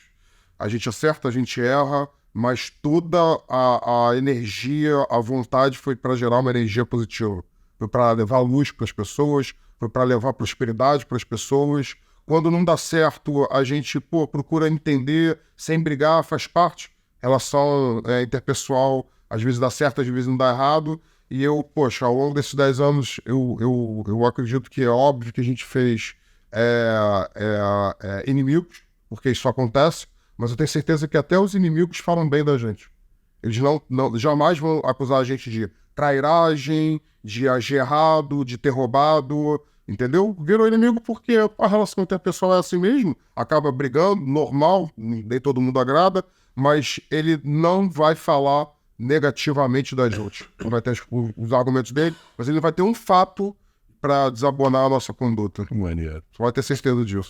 a gente acerta, a gente erra, mas toda a energia, a vontade foi para gerar uma energia positiva. Foi para levar luz para as pessoas, foi para levar prosperidade para as pessoas. Quando não dá certo, a gente procura entender, sem brigar, faz parte. Relação interpessoal, às vezes dá certo, às vezes não dá errado. E ao longo desses 10 anos, eu acredito que é óbvio que a gente fez inimigos, porque isso acontece, mas eu tenho certeza que até os inimigos falam bem da gente. Eles jamais vão acusar a gente de trairagem, de agir errado, de ter roubado, entendeu? Virou inimigo porque a relação interpessoal é assim mesmo, acaba brigando, normal, nem todo mundo agrada, mas ele não vai falar negativamente da gente. Não vai ter os argumentos dele, mas ele vai ter um fato para desabonar a nossa conduta. Maneiro. Você vai ter certeza disso.